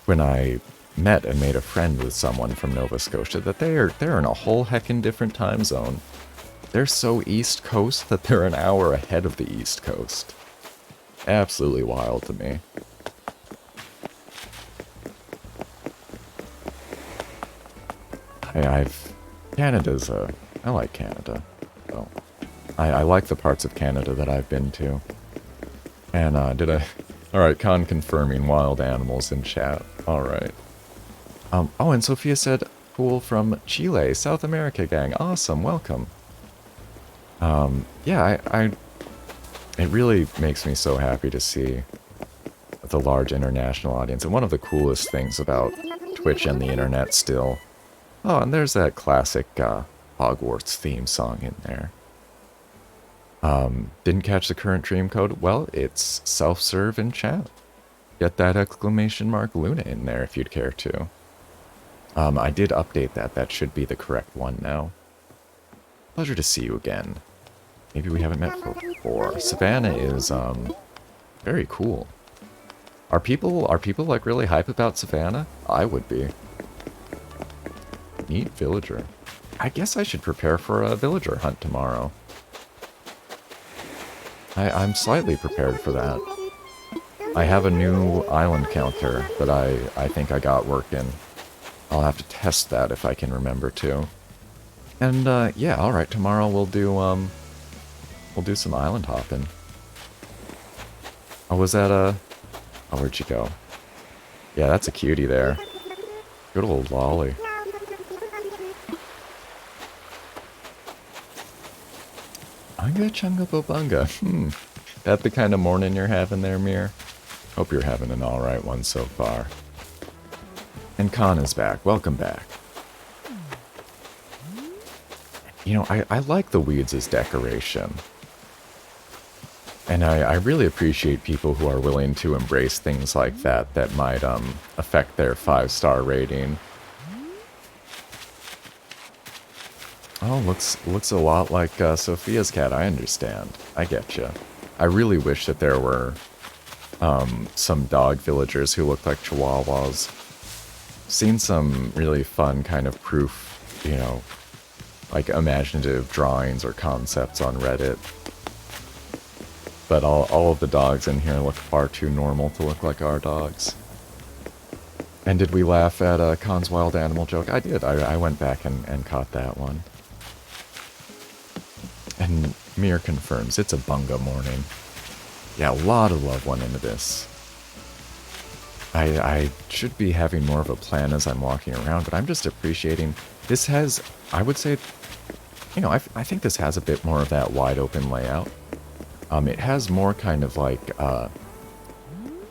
when I met and made a friend with someone from Nova Scotia that they're in a whole heckin' different time zone. They're so East Coast that they're an hour ahead of the East Coast. Absolutely wild to me. Canada's I like Canada. So I like the parts of Canada that I've been to. And alright, Con confirming wild animals in chat. Alright. Oh, and Sophia said, cool, from Chile, South America gang. Awesome, welcome. Yeah, it really makes me so happy to see the large international audience. And one of the coolest things about Twitch and the internet still. Oh, and there's that classic Hogwarts theme song in there. Didn't catch the current dream code? Well, it's self-serve in chat. Get that exclamation mark Luna in there if you'd care to. I did update that. That should be the correct one now. Pleasure to see you again. Maybe we haven't met before. Savannah is, very cool. Are people like really hype about Savannah? I would be. Neat villager. I guess I should prepare for a villager hunt tomorrow. I'm slightly prepared for that. I have a new island counter that I think I got working. I'll have to test that if I can remember to. And, yeah, alright, tomorrow we'll do some island hopping. Oh, was that oh, where'd you go? Yeah, that's a cutie there. Good old Lolly. Unga chunga bobunga. That the kind of morning you're having there, Mir? Hope you're having an alright one so far. And Khan is back. Welcome back. You know, I like the weeds as decoration. And I really appreciate people who are willing to embrace things like that that might affect their 5-star rating. Oh, looks a lot like Sophia's cat. I understand. I get you. I really wish that there were some dog villagers who look like chihuahuas. Seen some really fun kind of proof, you know, like imaginative drawings or concepts on Reddit. But all of the dogs in here look far too normal to look like our dogs. And did we laugh at Khan's wild animal joke? I did. I went back and caught that one. And Mir confirms it's a bunga morning. Yeah, a lot of love went into this. I should be having more of a plan as I'm walking around, but I'm just appreciating... This has, I would say, you know, I think this has a bit more of that wide open layout. It has more kind of like, it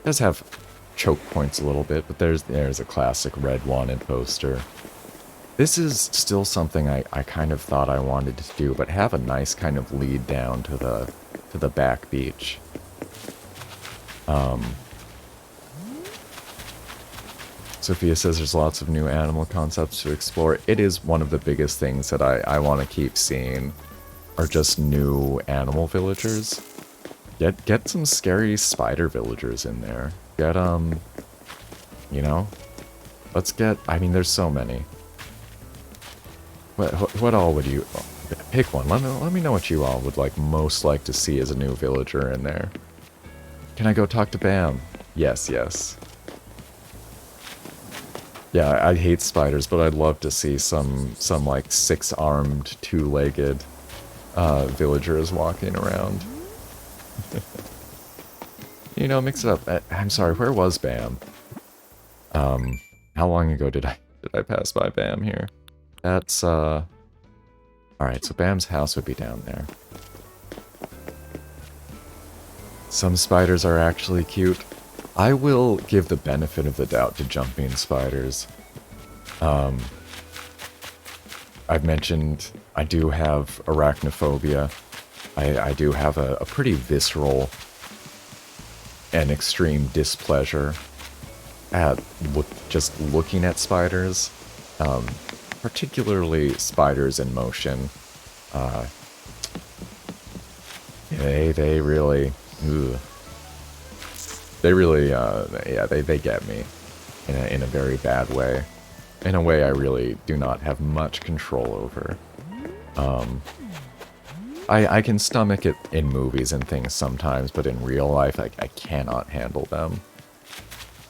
does have choke points a little bit, but there's a classic red wanted poster. This is still something I kind of thought I wanted to do, but have a nice kind of lead down to the back beach. Sophia says there's lots of new animal concepts to explore. It is one of the biggest things that I want to keep seeing, are just new animal villagers. Get some scary spider villagers in there. Get, you know, let's get, I mean, there's so many. What all would you, pick one. Let me know what you all would most like to see as a new villager in there. Can I go talk to Bam? Yes. Yeah, I hate spiders, but I'd love to see some like 6-armed, 2-legged villagers walking around. You know, mix it up. I'm sorry, where was Bam? How long ago did I pass by Bam here? That's alright, so Bam's house would be down there. Some spiders are actually cute. I will give the benefit of the doubt to jumping spiders. I've mentioned I do have arachnophobia. I do have a pretty visceral and extreme displeasure at just looking at spiders. Particularly spiders in motion. They really... Ugh. They really, yeah, they get me in a very bad way. In a way I really do not have much control over. I can stomach it in movies and things sometimes, but in real life I cannot handle them.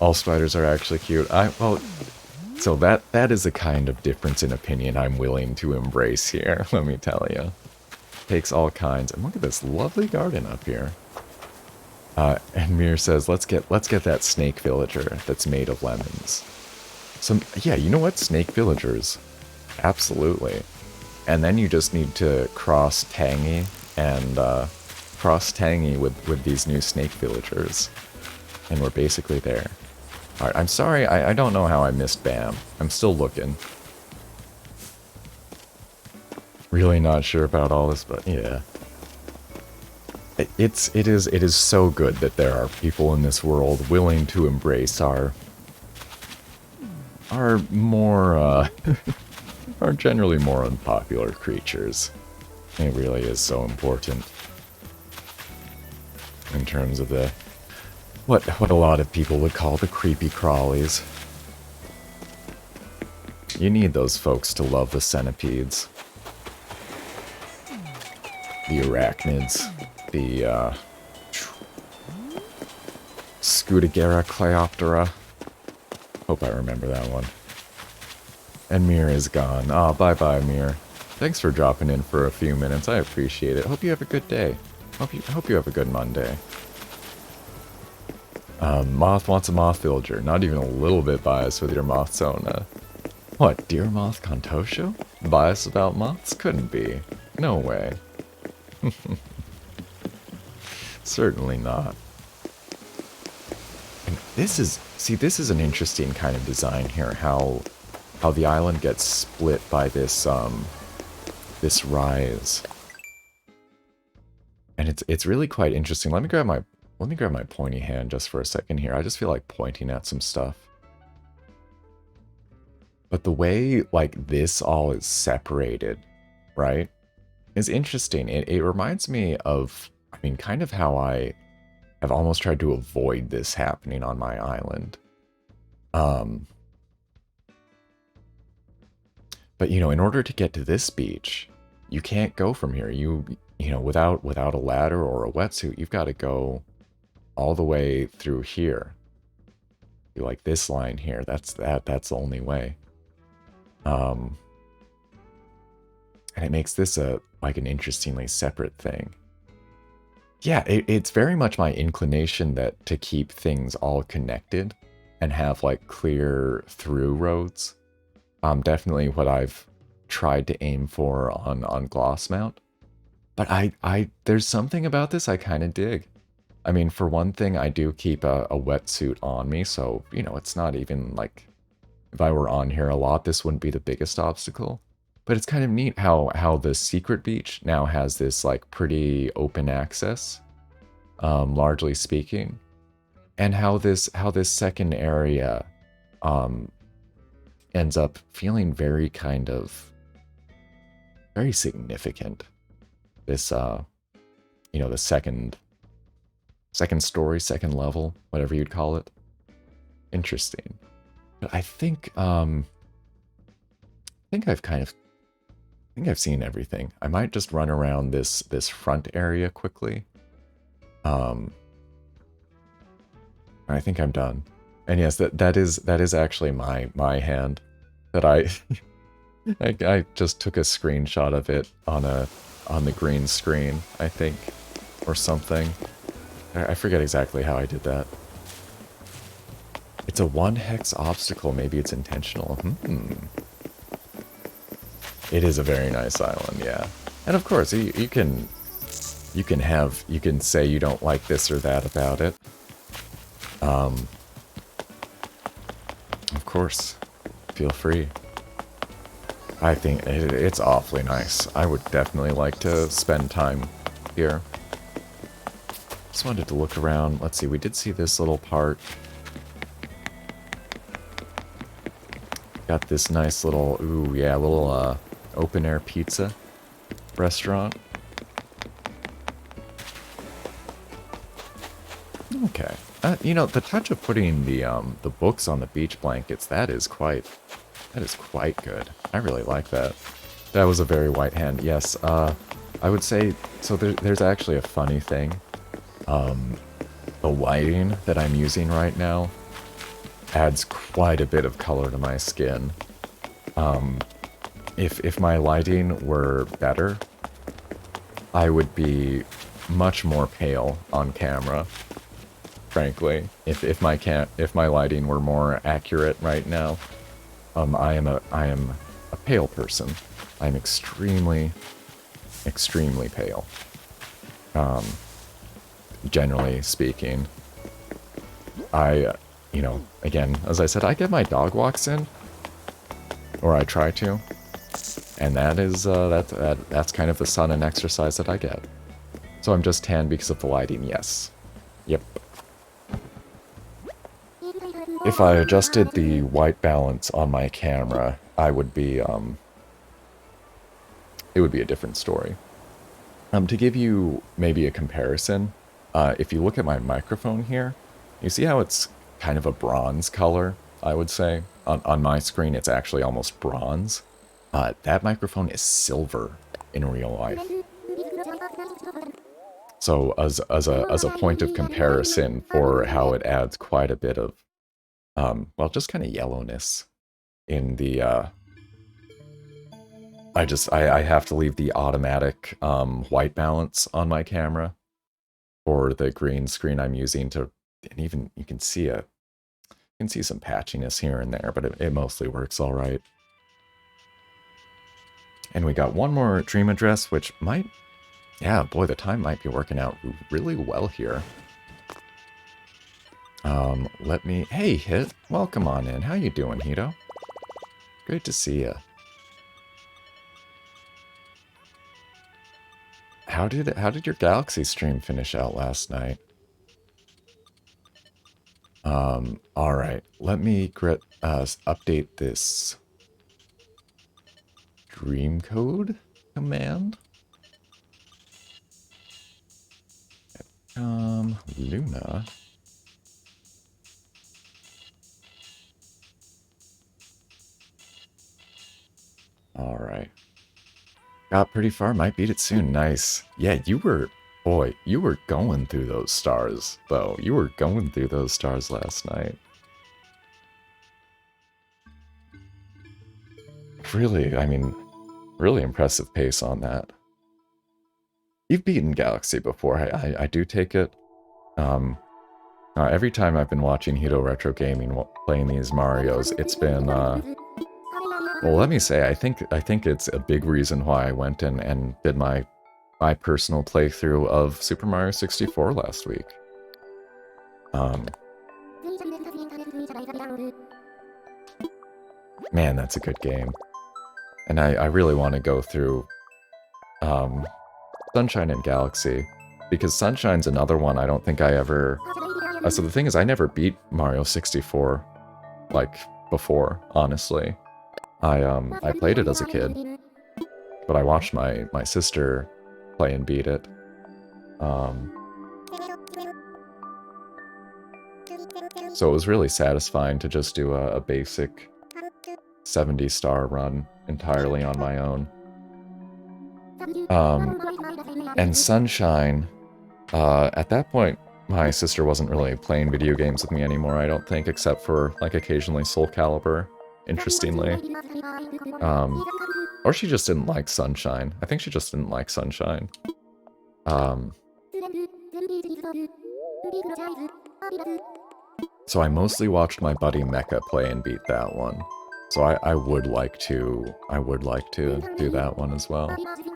All spiders are actually cute. Well, so that is a kind of difference in opinion I'm willing to embrace here, let me tell you. Takes all kinds. And look at this lovely garden up here. And Mir says, let's get that snake villager that's made of lemons. Yeah, you know what? Snake villagers. Absolutely. And then you just need to cross Tangy and cross Tangy with these new snake villagers. And we're basically there. Alright, I'm sorry, I don't know how I missed Bam. I'm still looking. Really not sure about all this, but yeah. It is so good that there are people in this world willing to embrace our more are generally more unpopular creatures. It really is so important in terms of the what a lot of people would call the creepy crawlies. You need those folks to love the centipedes, the arachnids. The, Scutagera Cleoptera. Hope I remember that one. And Mir is gone. Oh, bye-bye, Mir. Thanks for dropping in for a few minutes. I appreciate it. Hope you have a good day. Hope you have a good Monday. Moth wants a moth villager. Not even a little bit biased with your moth zone. What, Dear Moth Kontosho? Biased about moths? Couldn't be. No way. Certainly not. And this is an interesting kind of design here, how the island gets split by this this rise. And it's really quite interesting. Let me grab my pointy hand just for a second here. I just feel like pointing at some stuff. But the way, like, this all is separated, right, is interesting. It reminds me of, I mean, kind of how I have almost tried to avoid this happening on my island. But, you know, in order to get to this beach, you can't go from here. You know, without a ladder or a wetsuit, you've got to go all the way through here. Like this line here, that's the only way. And it makes this like an interestingly separate thing. Yeah, it's very much my inclination that to keep things all connected and have like clear through roads. Definitely what I've tried to aim for on Glossmount. But there's something about this I kind of dig. I mean, for one thing, I do keep a wetsuit on me, so, you know, it's not even like, if I were on here a lot, this wouldn't be the biggest obstacle. But it's kind of neat how the secret beach now has this, like, pretty open access, largely speaking. And how this second area ends up feeling very kind of, very significant. This, you know, the second story, second level, whatever you'd call it. Interesting. But I think I've seen everything. I might just run around this front area quickly. I think I'm done. And yes, that is actually my hand that I just took a screenshot of it on the green screen, I think, or something. I forget exactly how I did that. It's a 1-hex obstacle. Maybe it's intentional. It is a very nice island, yeah. And of course, you can say you don't like this or that about it. Of course, feel free. I think it's awfully nice. I would definitely like to spend time here. Just wanted to look around. Let's see, we did see this little part. Got this nice little, ooh, yeah, little open-air pizza restaurant. Okay. You know, the touch of putting the books on the beach blankets, that is quite good. I really like that. That was a very white hand. Yes, I would say, so there's actually a funny thing. The lighting that I'm using right now adds quite a bit of color to my skin. If my lighting were better, I would be much more pale on camera. Frankly, if my lighting were more accurate right now, I am a pale person. I'm extremely pale. Generally speaking, you know, again, as I said, I get my dog walks in, or I try to, and that is that's kind of the sun and exercise that I get. So I'm just tan because of the lighting. Yes, yep. If I adjusted the white balance on my camera, I would be it would be a different story. To give you maybe a comparison, if you look at my microphone here, you see how it's kind of a bronze color, I would say. On my screen, it's actually almost bronze. That microphone is silver in real life. So as a point of comparison for how it adds quite a bit of, well, just kind of yellowness in the, I have to leave the automatic white balance on my camera for the green screen I'm using to, and even you can see some patchiness here and there, but it mostly works all right. And we got one more dream address, which might, yeah, boy, the time might be working out really well here. Hey, Hit, welcome on in. How you doing, Hito? Great to see you. How did your Galaxy stream finish out last night? All right. Let me update this dream code command. Luna. All right. Got pretty far, might beat it soon. Nice. Yeah, you were going through those stars, though. You were going through those stars last night. Really, I mean, really impressive pace on that. You've beaten Galaxy before, I do take it. Every time I've been watching Hito Retro Gaming playing these Marios, it's been, well, let me say, I think it's a big reason why I went and did my personal playthrough of Super Mario 64 last week. Man, that's a good game. And I really want to go through Sunshine and Galaxy, because Sunshine's another one I don't think I ever... so the thing is, I never beat Mario 64, like, before, honestly. I played it as a kid, but I watched my sister play and beat it. So it was really satisfying to just do a basic 70-star run entirely on my own. And Sunshine, at that point, my sister wasn't really playing video games with me anymore, I don't think, except for, like, occasionally Soul Calibur, interestingly. Or she just didn't like Sunshine. I think she just didn't like Sunshine. So I mostly watched my buddy Mecha play and beat that one. So I would like to do that one as well.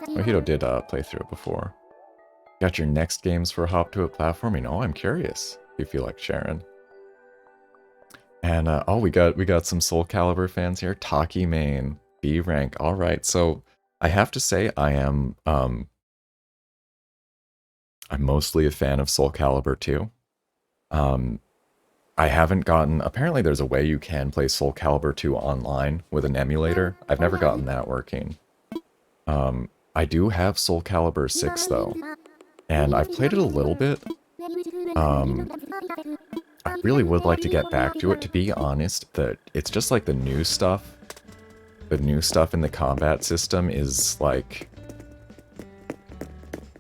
Mojito did play through it before. Got your next games for Hop to It platforming? Oh, I'm curious if you feel like sharing. And oh, we got some Soul Calibur fans here. Taki Main, B rank. All right, so I have to say I'm mostly a fan of Soul Calibur 2. I haven't gotten... Apparently there's a way you can play Soul Calibur 2 online with an emulator. I've never gotten that working. I do have Soul Calibur 6, though. And I've played it a little bit. I really would like to get back to it. To be honest, it's just like the new stuff. The new stuff in the combat system is like...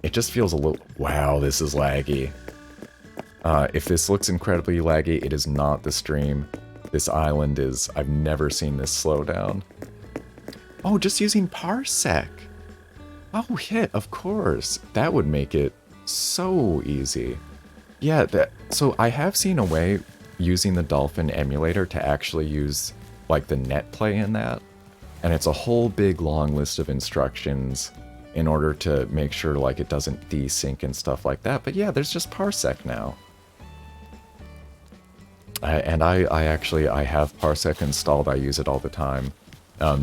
It just feels a little... Wow, this is laggy. If this looks incredibly laggy, it is not the stream. This island is... I've never seen this slow down. Oh, just using Parsec. Oh, hit, of course. That would make it so easy. Yeah, so I have seen a way using the Dolphin emulator to actually use, like, the net play in that. And it's a whole big long list of instructions in order to make sure, like, it doesn't desync and stuff like that. But yeah, there's just Parsec now. I have Parsec installed. I use it all the time,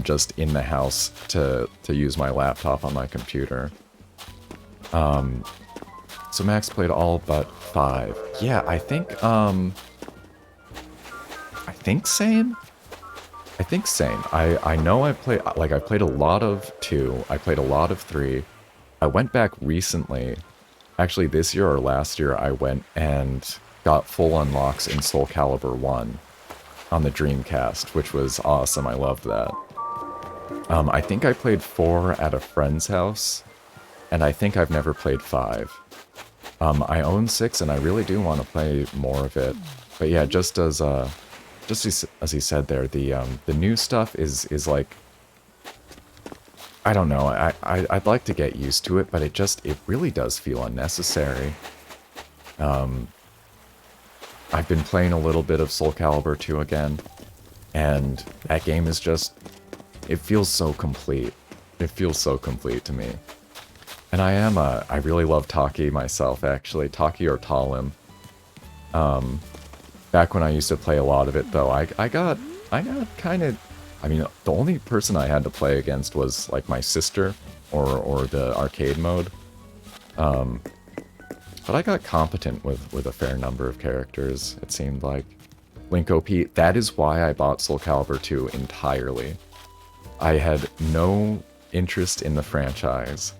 just in the house to use my laptop on my computer. So Max played all but 5. Yeah, I think same. I think same. I know I played a lot of 2. I played a lot of 3. I went back recently. Actually, this year or last year, I went and got full unlocks in Soul Calibur 1 on the Dreamcast, which was awesome. I loved that. I think I played 4 at a friend's house, and I think I've never played 5. I own 6, and I really do want to play more of it. But yeah, just as he said there, the new stuff is like, I don't know. I'd like to get used to it, but it really does feel unnecessary. I've been playing a little bit of Soul Calibur 2 again, and that game is just, it feels so complete. It feels so complete to me. And I really love Taki myself, actually. Taki or Talim. Back when I used to play a lot of it, though, I got kind of, I mean, the only person I had to play against was, like, my sister, or the arcade mode. But I got competent with a fair number of characters, it seemed like. Link OP, that is why I bought Soul Calibur 2 entirely. I had no interest in the franchise,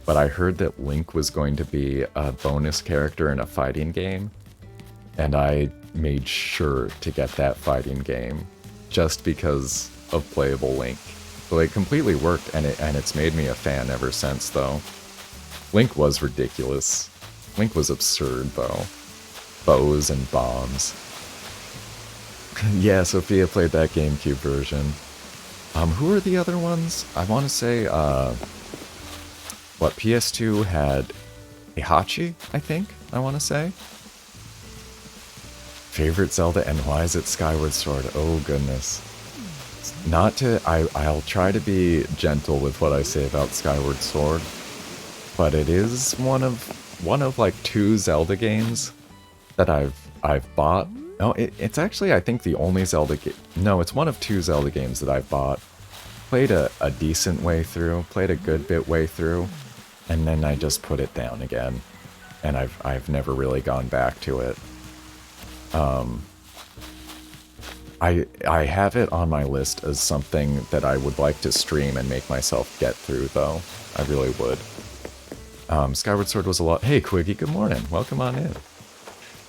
but I heard that Link was going to be a bonus character in a fighting game, and I made sure to get that fighting game just because of playable Link. So it completely worked, and it's made me a fan ever since, though. Link was ridiculous. Link was absurd, though. Bows and bombs. Yeah, Sophia played that GameCube version. Who are the other ones? I want to say, what, PS2 had Heihachi, I think, I want to say? Favorite Zelda, and why is it Skyward Sword? Oh, goodness. Not to, I'll try to be gentle with what I say about Skyward Sword, but it is one of like 2 Zelda games that I've bought. No, it's actually, I think, the only Zelda game. No, it's one of 2 Zelda games that I've bought. Played a decent way through, played a good bit way through, and then I just put it down again. And I've never really gone back to it. I have it on my list as something that I would like to stream and make myself get through, though. I really would. Skyward Sword was a lot. Hey, Quiggy, good morning. Welcome on in.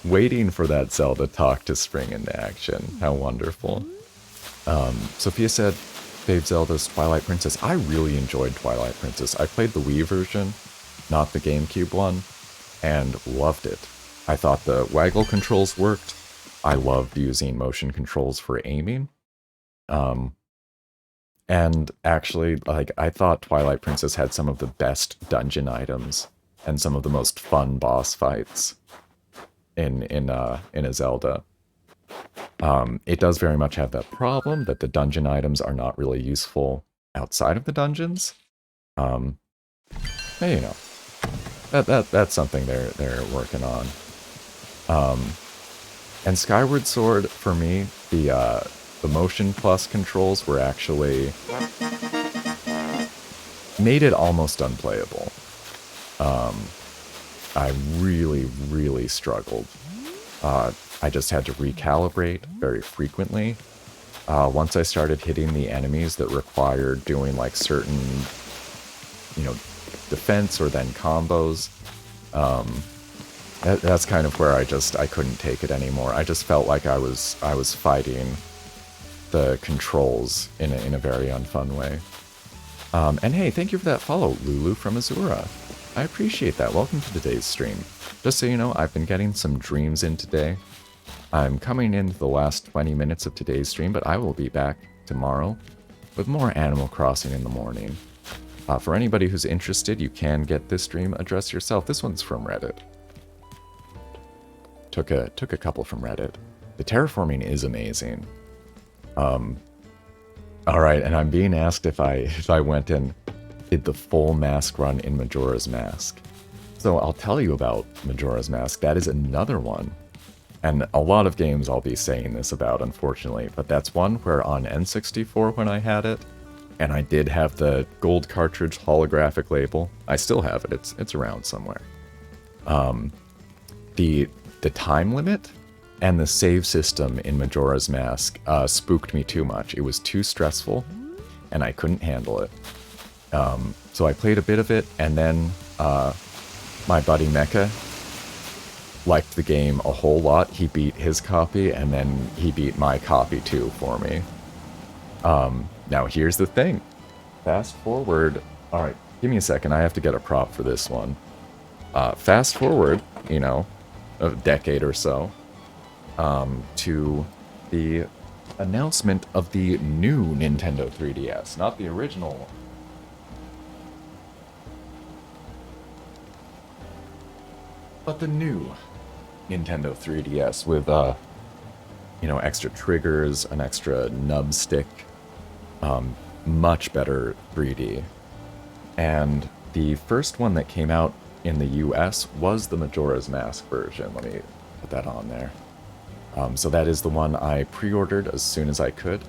Waiting for that Zelda talk to spring into action. How wonderful. Sophia said, Fave Zelda's Twilight Princess. I really enjoyed Twilight Princess. I played the Wii version, not the GameCube one, and loved it. I thought the waggle controls worked. I loved using motion controls for aiming. And actually, like, I thought Twilight Princess had some of the best dungeon items and some of the most fun boss fights in a Zelda. It does very much have that problem that the dungeon items are not really useful outside of the dungeons. Hey, you know, that's something they're working on. And Skyward Sword, for me, the motion plus controls were actually made it almost unplayable. I really struggled. I just had to recalibrate very frequently. Once I started hitting the enemies that required doing like certain, defense or then combos, that's kind of where I couldn't take it anymore. I just felt like I was fighting the controls in a very unfun way. And hey, thank you for that follow, Lulu from Azura. I appreciate that. Welcome to today's stream. Just so you know, I've been getting some dreams in today. I'm coming into the last 20 minutes of today's stream, but I will be back tomorrow with more Animal Crossing in the morning. For anybody who's interested, you can get this stream address yourself. This one's from Reddit. Took a couple from Reddit. The terraforming is amazing. Alright, and I'm being asked if I went and did the full mask run in Majora's Mask. So I'll tell you about Majora's Mask. That is another one. And a lot of games I'll be saying this about, unfortunately, but that's one where on N64 when I had it, and I did have the gold cartridge holographic label. I still have it. It's around somewhere. The time limit and the save system in Majora's Mask spooked me too much. It was too stressful, and I couldn't handle it. So I played a bit of it, and then my buddy Mecha liked the game a whole lot. He beat his copy, and then he beat my copy too for me. Now here's the thing. Fast forward. Alright, give me a second. I have to get a prop for this one. Fast forward, you know, a decade or so, to the announcement of the new Nintendo 3DS, not the original one. But the new Nintendo 3DS with, you know, extra triggers, an extra nub stick, much better 3D. And the first one that came out in the US was the Majora's Mask version. Let me put that on there. So that is the one I pre-ordered as soon as I could.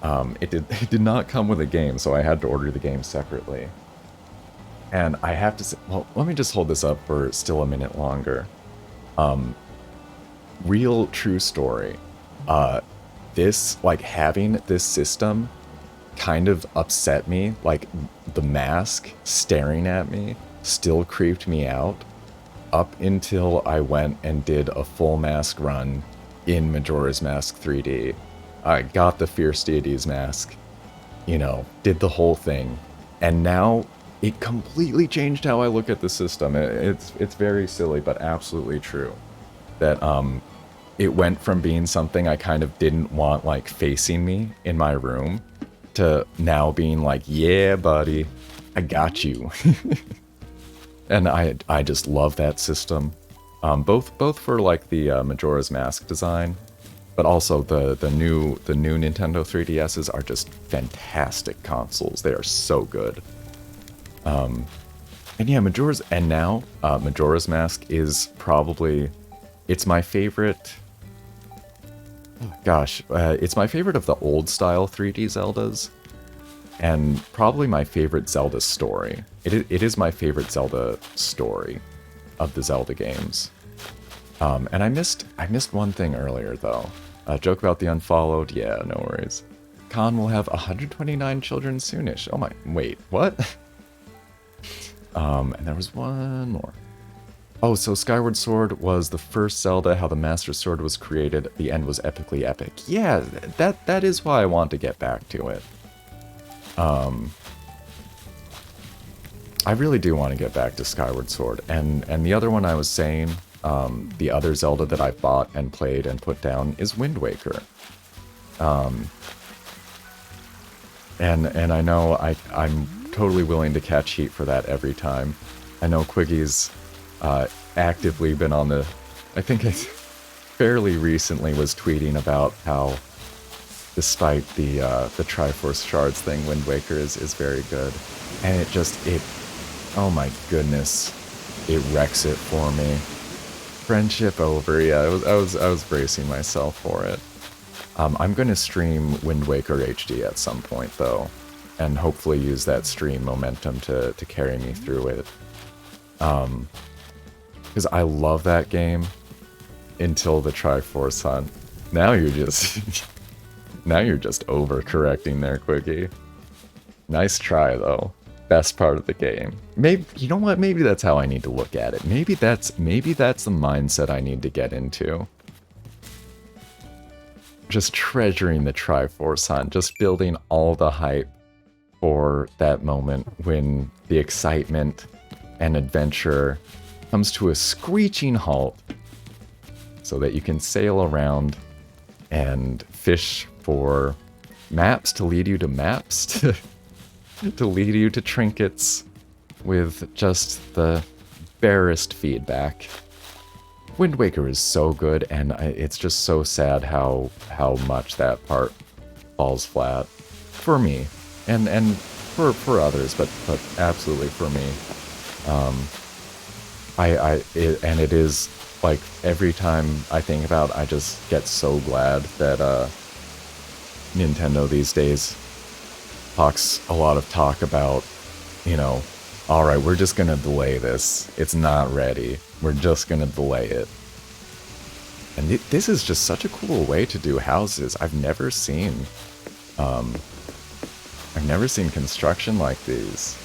It did not come with a game, so I had to order the game separately. And I have to say, well, let me just hold this up for still a minute longer. Real true story. This, like, having this system kind of upset me. Like, the mask staring at me still creeped me out up until I went and did a full mask run in Majora's Mask 3D. I got the Fierce Deities mask, you know, did the whole thing, and now it completely changed how I look at the system. It's very silly, but absolutely true. That it went from being something I kind of didn't want, like, facing me in my room, to now being like, yeah, buddy, I got you. And I just love that system. Both for, like, the Majora's Mask design, but also the new Nintendo 3DSs are just fantastic consoles. They are so good. And yeah, Majora's Mask is probably, it's my favorite. Gosh, it's my favorite of the old style 3D Zeldas, and probably my favorite Zelda story. It is my favorite Zelda story of the Zelda games. And I missed one thing earlier though. A joke about the Unfollowed. Yeah, no worries. Khan will have 129 children soonish. Oh my, wait, what? And there was one more. Oh, so Skyward Sword was the first Zelda, how the Master Sword was created, the end was epically epic. Yeah, that is why I want to get back to it. I really do want to get back to Skyward Sword. And the other one I was saying, the other Zelda that I've bought and played and put down is Wind Waker. And I know I'm totally willing to catch heat for that every time. I know Quiggy's actively been on the, I think it fairly recently was tweeting about how, despite the Triforce Shards thing, Wind Waker is very good. And it, oh my goodness, it wrecks it for me. Friendship over, yeah, I was bracing myself for it. I'm gonna stream Wind Waker HD at some point though, and hopefully use that stream momentum to carry me through it. Because I love that game until the Triforce Hunt. Now you're just now you're just overcorrecting there, Quickie. Nice try though. Best part of the game. Maybe, you know what? Maybe that's how I need to look at it. Maybe that's the mindset I need to get into. Just treasuring the Triforce Hunt, just building all the hype for that moment when the excitement and adventure comes to a screeching halt, so that you can sail around and fish for maps to lead you to maps, to lead you to trinkets with just the barest feedback. Wind Waker is so good, and it's just so sad how much that part falls flat for me, and for others, but absolutely for me. And it is, like, every time I think about it, I just get so glad that Nintendo these days talks a lot of talk about, you know, alright, we're just gonna delay this. It's not ready. We're just gonna delay it. And this is just such a cool way to do houses. I've never seen construction like these.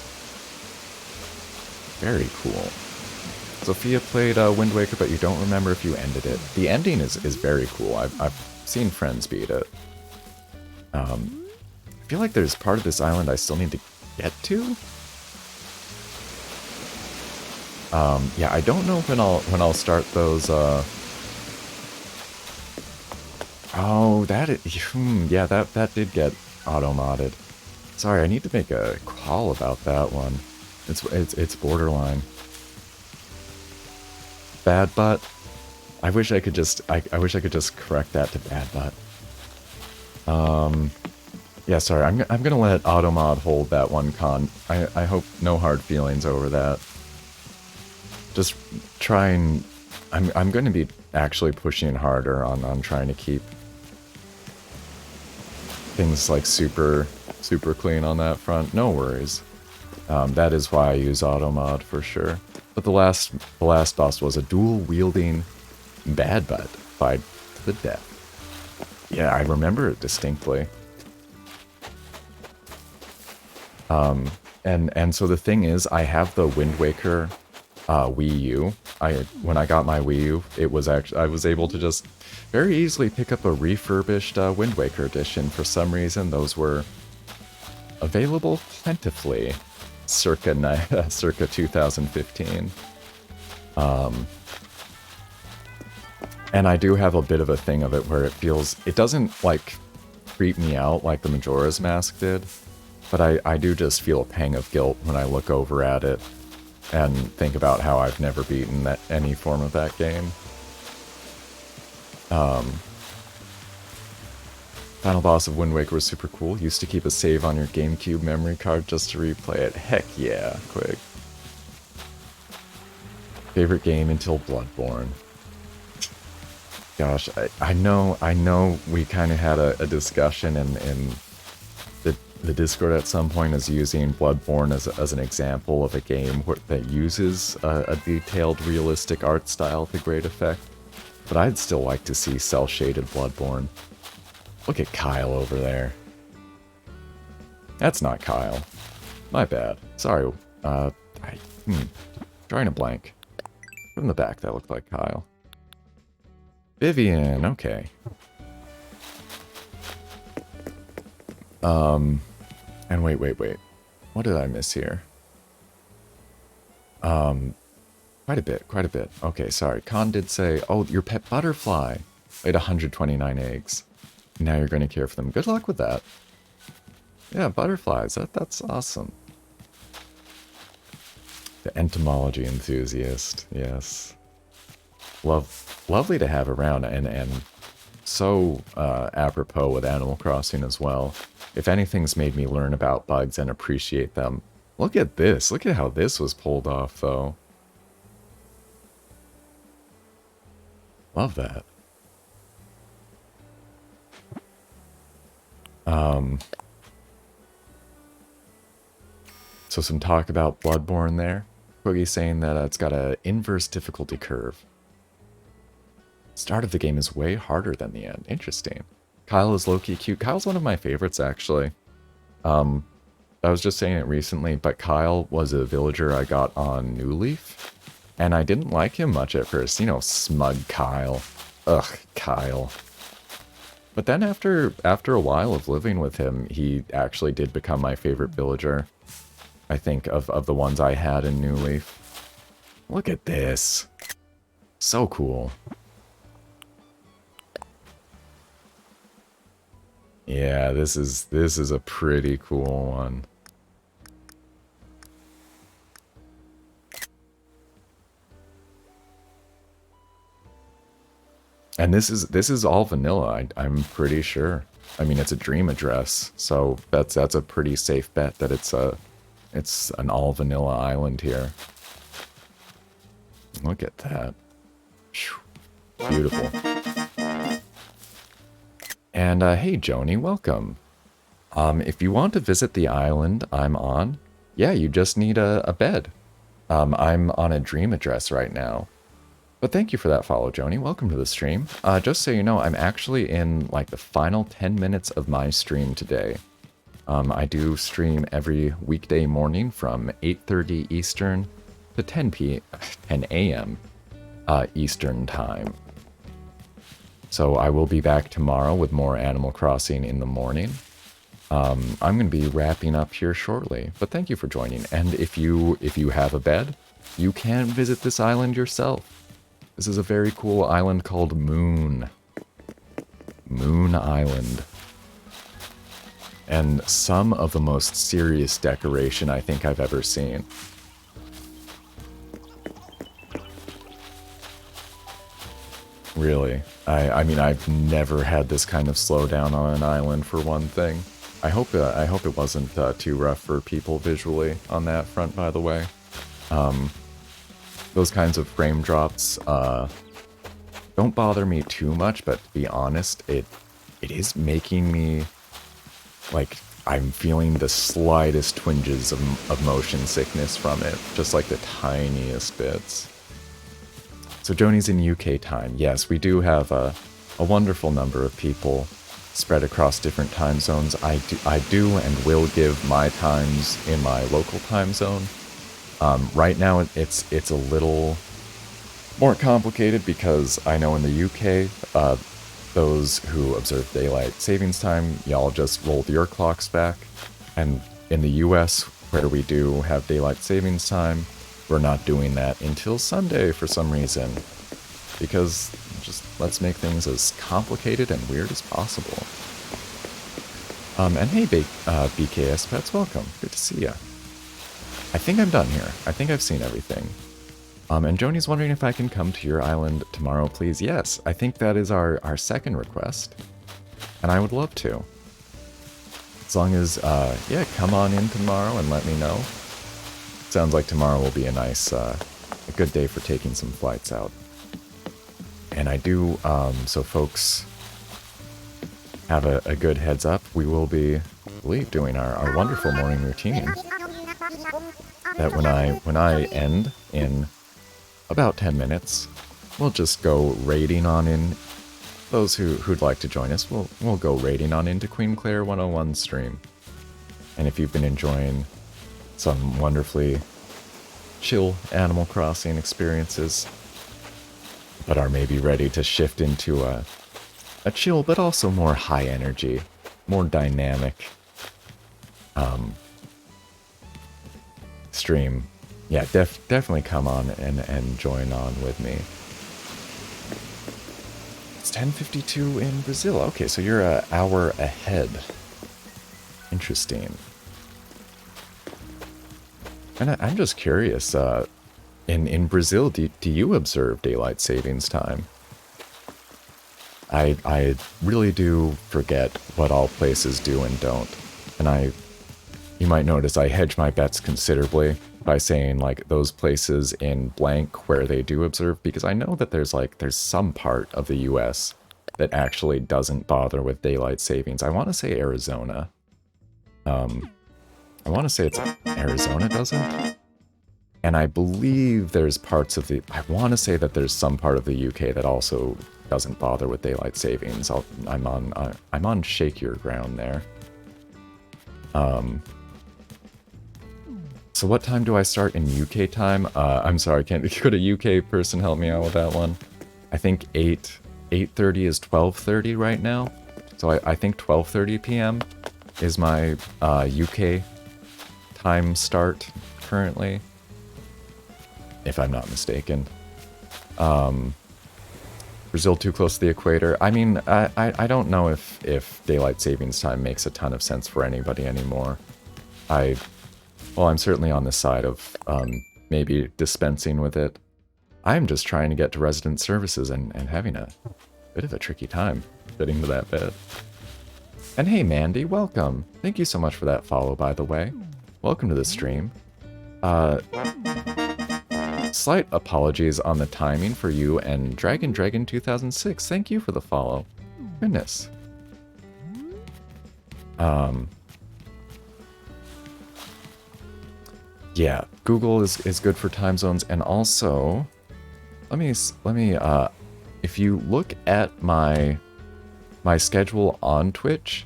Very cool. Sophia played Wind Waker, but you don't remember if you ended it. The ending is very cool. I've seen friends beat it. I feel like there's part of this island I still need to get to. Yeah, I don't know when I'll start those, Oh, yeah, that did get auto-modded. Sorry, I need to make a call about that one. It's borderline. Bad butt. I wish I could just I wish I could just correct that to bad butt. Yeah, sorry. I'm gonna let automod hold that one con. I hope no hard feelings over that. Just try and I'm going to be actually pushing harder on trying to keep things like super clean on that front. No worries. That is why I use automod for sure. But the last boss was a dual wielding bad butt fight to the death. Yeah, I remember it distinctly. And so the thing is, I have the Wind Waker Wii U. When I got my Wii U, it was actually I was able to just very easily pick up a refurbished Wind Waker edition. For some reason, those were available plentifully, circa 2015. And I do have a bit of a thing of it where it doesn't like creep me out like the Majora's Mask did, but I do just feel a pang of guilt when I look over at it and think about how I've never beaten any form of that game. Final boss of Wind Waker was super cool. Used to keep a save on your GameCube memory card just to replay it. Heck yeah, quick. Favorite game until Bloodborne. Gosh, I know we kind of had a discussion in the Discord at some point is using Bloodborne as an example of a game that uses a detailed, realistic art style to great effect. But I'd still like to see cel-shaded Bloodborne. Look at Kyle over there. That's not Kyle. My bad. Sorry. Drawing a blank. From the back, that looked like Kyle. Vivian, okay. And wait. What did I miss here? Quite a bit. Okay, sorry. Khan did say, oh, your pet butterfly laid 129 eggs. Now you're going to care for them. Good luck with that. Yeah, butterflies. That's awesome. The entomology enthusiast. Yes. Lovely to have around, and so apropos with Animal Crossing as well. If anything's made me learn about bugs and appreciate them, look at this. Look at how this was pulled off, though. Love that. So some talk about Bloodborne there. Cookie saying that it's got an inverse difficulty curve. Start of the game is way harder than the end. Interesting. Kyle is low-key cute. Kyle's one of my favorites, actually. I was just saying it recently, but Kyle was a villager I got on New Leaf, and I didn't like him much at first. You know, smug Kyle. Ugh, Kyle. But then after a while of living with him, he actually did become my favorite villager. I think of the ones I had in New Leaf. Look at this. So cool. Yeah, this is a pretty cool one. And this is all vanilla, I'm pretty sure. I mean, it's a dream address, so that's a pretty safe bet that it's an all vanilla island here. Look at that. Beautiful. And hey Joni, welcome. If you want to visit the island I'm on, yeah, you just need a bed. I'm on a dream address right now. But thank you for that follow, Joni. Welcome to the stream. Just so you know, I'm actually in like the final 10 minutes of my stream today. I do stream every weekday morning from 8:30 Eastern to 10 a.m. Eastern time. So I will be back tomorrow with more Animal Crossing in the morning. I'm going to be wrapping up here shortly, but thank you for joining. And if you have a bed, you can visit this island yourself. This is a very cool island called Moon. Moon Island. And some of the most serious decoration I think I've ever seen. Really. I mean, I've never had this kind of slowdown on an island, for one thing. I hope it wasn't too rough for people visually on that front, by the way. Those kinds of frame drops don't bother me too much, but to be honest, it is making me, like, I'm feeling the slightest twinges of motion sickness from it, just like the tiniest bits. So Joni's in UK time. Yes, we do have a wonderful number of people spread across different time zones. I do and will give my times in my local time zone. Right now it's a little more complicated because I know in the UK, those who observe daylight savings time, y'all just rolled your clocks back. And in the US, where we do have daylight savings time, we're not doing that until Sunday for some reason. Because just let's make things as complicated and weird as possible. And hey, BKS Pets, welcome. Good to see ya. I think I'm done here. I think I've seen everything. And Joni's wondering if I can come to your island tomorrow, please. Yes, I think that is our second request. And I would love to. As long as, yeah, come on in tomorrow and let me know. Sounds like tomorrow will be a nice, a good day for taking some flights out. And I do, so folks have a good heads up, we will be, I believe, doing our wonderful morning routine. That when I end in about 10 minutes, we'll just go raiding on in. Those who'd like to join us, we'll go raiding on into Queen Claire 101 stream. And if you've been enjoying some wonderfully chill Animal Crossing experiences, but are maybe ready to shift into a chill but also more high energy, more dynamic stream, yeah, definitely come on and join on with me. It's 10:52 in Brazil. Okay, so you're an hour ahead. Interesting. And I'm just curious, in Brazil, do you observe daylight savings time? I really do forget what all places do and don't. And you might notice I hedge my bets considerably by saying, like, those places in blank where they do observe, because I know that there's some part of the US that actually doesn't bother with daylight savings. I want to say Arizona. I want to say it's Arizona doesn't. And I believe there's parts of I want to say that there's some part of the UK that also doesn't bother with daylight savings. I'm on shakier ground there. So what time do I start in UK time? I'm sorry, could a UK person help me out with that one? I think 8:30 is 12:30 right now. So I think 12:30 p.m. is my UK time start currently, if I'm not mistaken. Brazil too close to the equator. I mean, I don't know if daylight savings time makes a ton of sense for anybody anymore. Well, I'm certainly on the side of maybe dispensing with it. I'm just trying to get to resident services and having a bit of a tricky time getting to that bit. And hey, Mandy, welcome. Thank you so much for that follow, by the way. Welcome to the stream. Slight apologies on the timing for you and Dragon 2006. Thank you for the follow. Goodness. Yeah, Google is good for time zones, and also, let me if you look at my schedule on Twitch,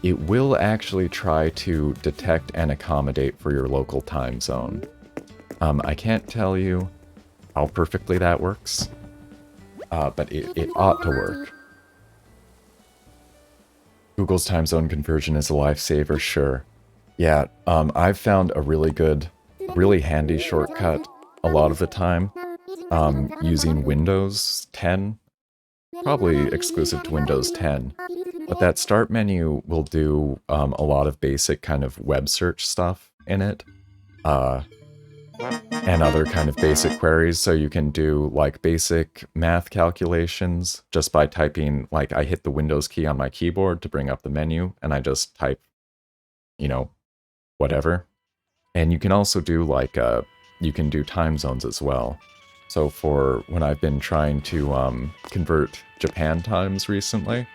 it will actually try to detect and accommodate for your local time zone. I can't tell you how perfectly that works, but it ought to work. Google's time zone conversion is a lifesaver, sure. Yeah, I've found a really handy shortcut a lot of the time using Windows 10, probably exclusive to Windows 10. But that start menu will do a lot of basic kind of web search stuff in it. And other kind of basic queries, so you can do like basic math calculations just by typing, like I hit the Windows key on my keyboard to bring up the menu, and I just type, you know, whatever. And you can also do like, you can do time zones as well. So for when I've been trying to convert Japan times recently,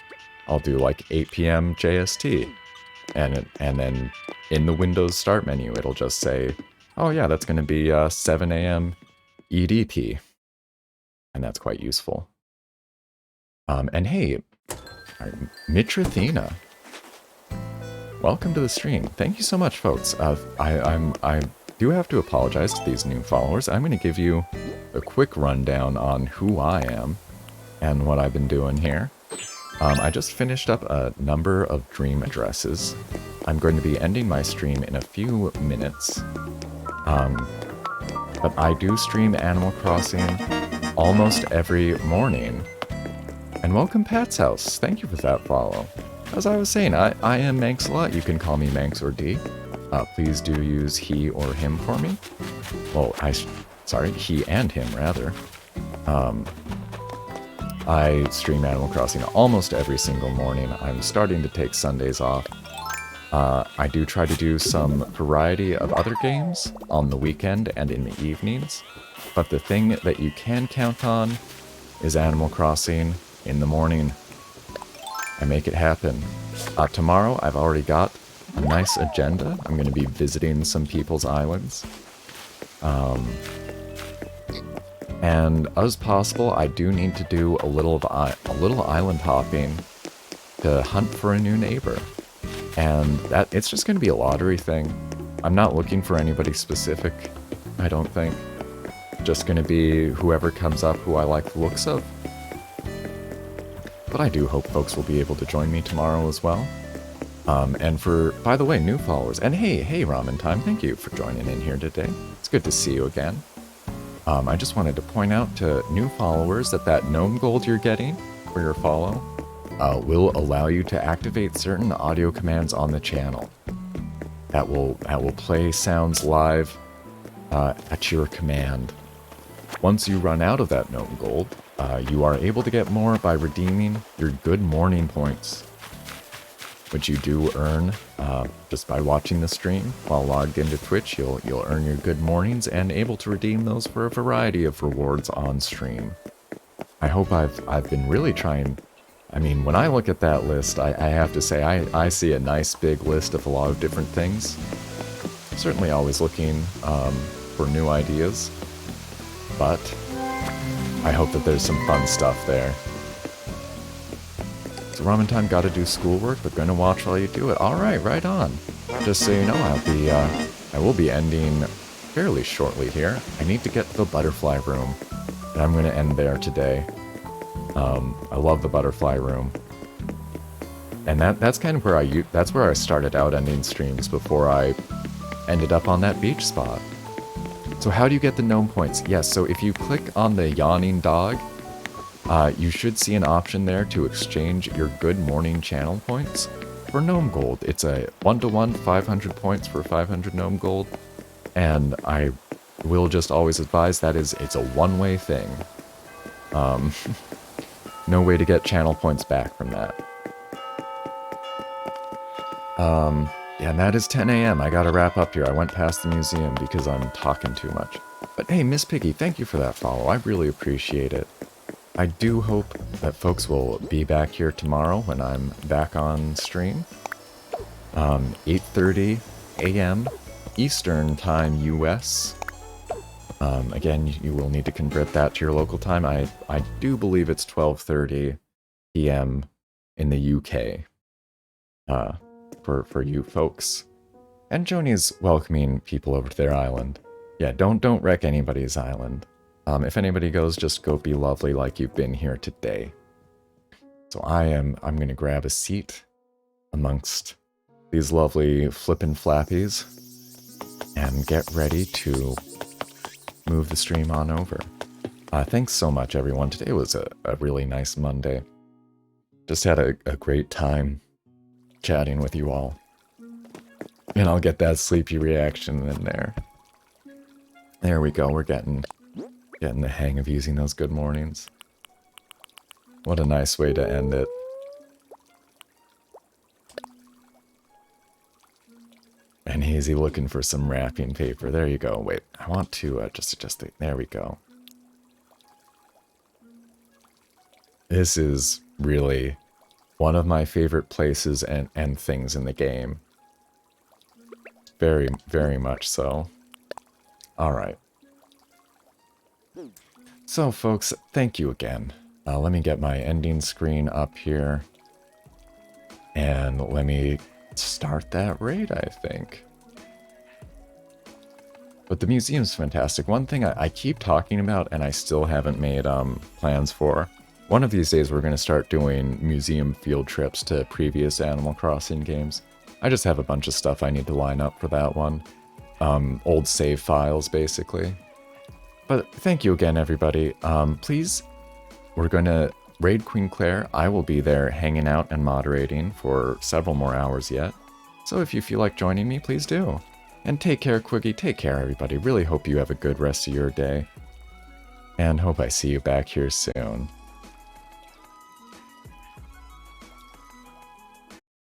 I'll do like 8 p.m. JST, and then in the Windows Start menu, it'll just say, oh yeah, that's going to be 7 a.m. EDT, and that's quite useful. And hey, Mitrathena, welcome to the stream. Thank you so much, folks. I do have to apologize to these new followers. I'm going to give you a quick rundown on who I am and what I've been doing here. I just finished up a number of dream addresses. I'm going to be ending my stream in a few minutes. But I do stream Animal Crossing almost every morning. And welcome Pat's House. Thank you for that follow. As I was saying, I am Manx-a-lot. You can call me Manx or D. Please do use he or him for me. Well, sorry, he and him, rather. I stream Animal Crossing almost every single morning. I'm starting to take Sundays off. I do try to do some variety of other games on the weekend and in the evenings, but the thing that you can count on is Animal Crossing in the morning. I make it happen. Tomorrow, I've already got a nice agenda. I'm going to be visiting some people's islands. And as possible, I do need to do a little island hopping to hunt for a new neighbor. And it's just going to be a lottery thing. I'm not looking for anybody specific, I don't think. Just going to be whoever comes up who I like the looks of. But I do hope folks will be able to join me tomorrow as well. And for, by the way, new followers. And hey, Ramen Time, thank you for joining in here today. It's good to see you again. I just wanted to point out to new followers that gnome gold you're getting for your follow will allow you to activate certain audio commands on the channel. That will play sounds live at your command. Once you run out of that gnome gold, you are able to get more by redeeming your good morning points, which you do earn just by watching the stream. While logged into Twitch, you'll earn your good mornings and able to redeem those for a variety of rewards on stream. I hope I've been really trying. I mean, when I look at that list, I have to say I see a nice big list of a lot of different things. Certainly always looking for new ideas, but I hope that there's some fun stuff there. So Ramen Time, gotta do schoolwork, but gonna watch while you do it. Alright, right on. Just so you know, I will be ending fairly shortly here. I need to get to the butterfly room, and I'm gonna end there today. I love the butterfly room. And that's kind of where I started out ending streams before I ended up on that beach spot. So how do you get the gnome points? Yes, so if you click on the yawning dog, you should see an option there to exchange your good morning channel points for gnome gold. It's a 1-to-1 500 points for 500 gnome gold, and I will just always advise it's a one-way thing. No way to get channel points back from that. Yeah, and that is 10 a.m. I gotta wrap up here. I went past the museum because I'm talking too much. But hey, Miss Piggy, thank you for that follow. I really appreciate it. I do hope that folks will be back here tomorrow when I'm back on stream. 8:30 a.m. Eastern Time, US. Again, you will need to convert that to your local time. I do believe it's 12:30 p.m. in the UK. For you folks. And Joni's welcoming people over to their island. Yeah, don't wreck anybody's island. If anybody goes, just go be lovely like you've been here today. So I'm gonna grab a seat amongst these lovely flippin' flappies and get ready to move the stream on over. Thanks so much, everyone. Today was a really nice Monday. Just had a great time chatting with you all. And I'll get that sleepy reaction in there. There we go. We're getting the hang of using those good mornings. What a nice way to end it. And Hazy looking for some wrapping paper. There you go. Wait, I want to just adjust it. There we go. This is really one of my favorite places and things in the game. Very, very much so. Alright. So, folks, thank you again. Let me get my ending screen up here. And let me start that raid, I think. But the museum's fantastic. One thing I keep talking about and I still haven't made plans for. One of these days we're going to start doing museum field trips to previous Animal Crossing games. I just have a bunch of stuff I need to line up for that one. Old save files, basically. But thank you again, everybody. Please, we're going to raid Queen Claire. I will be there hanging out and moderating for several more hours yet. So if you feel like joining me, please do. And take care, Quiggy. Take care, everybody. Really hope you have a good rest of your day. And hope I see you back here soon.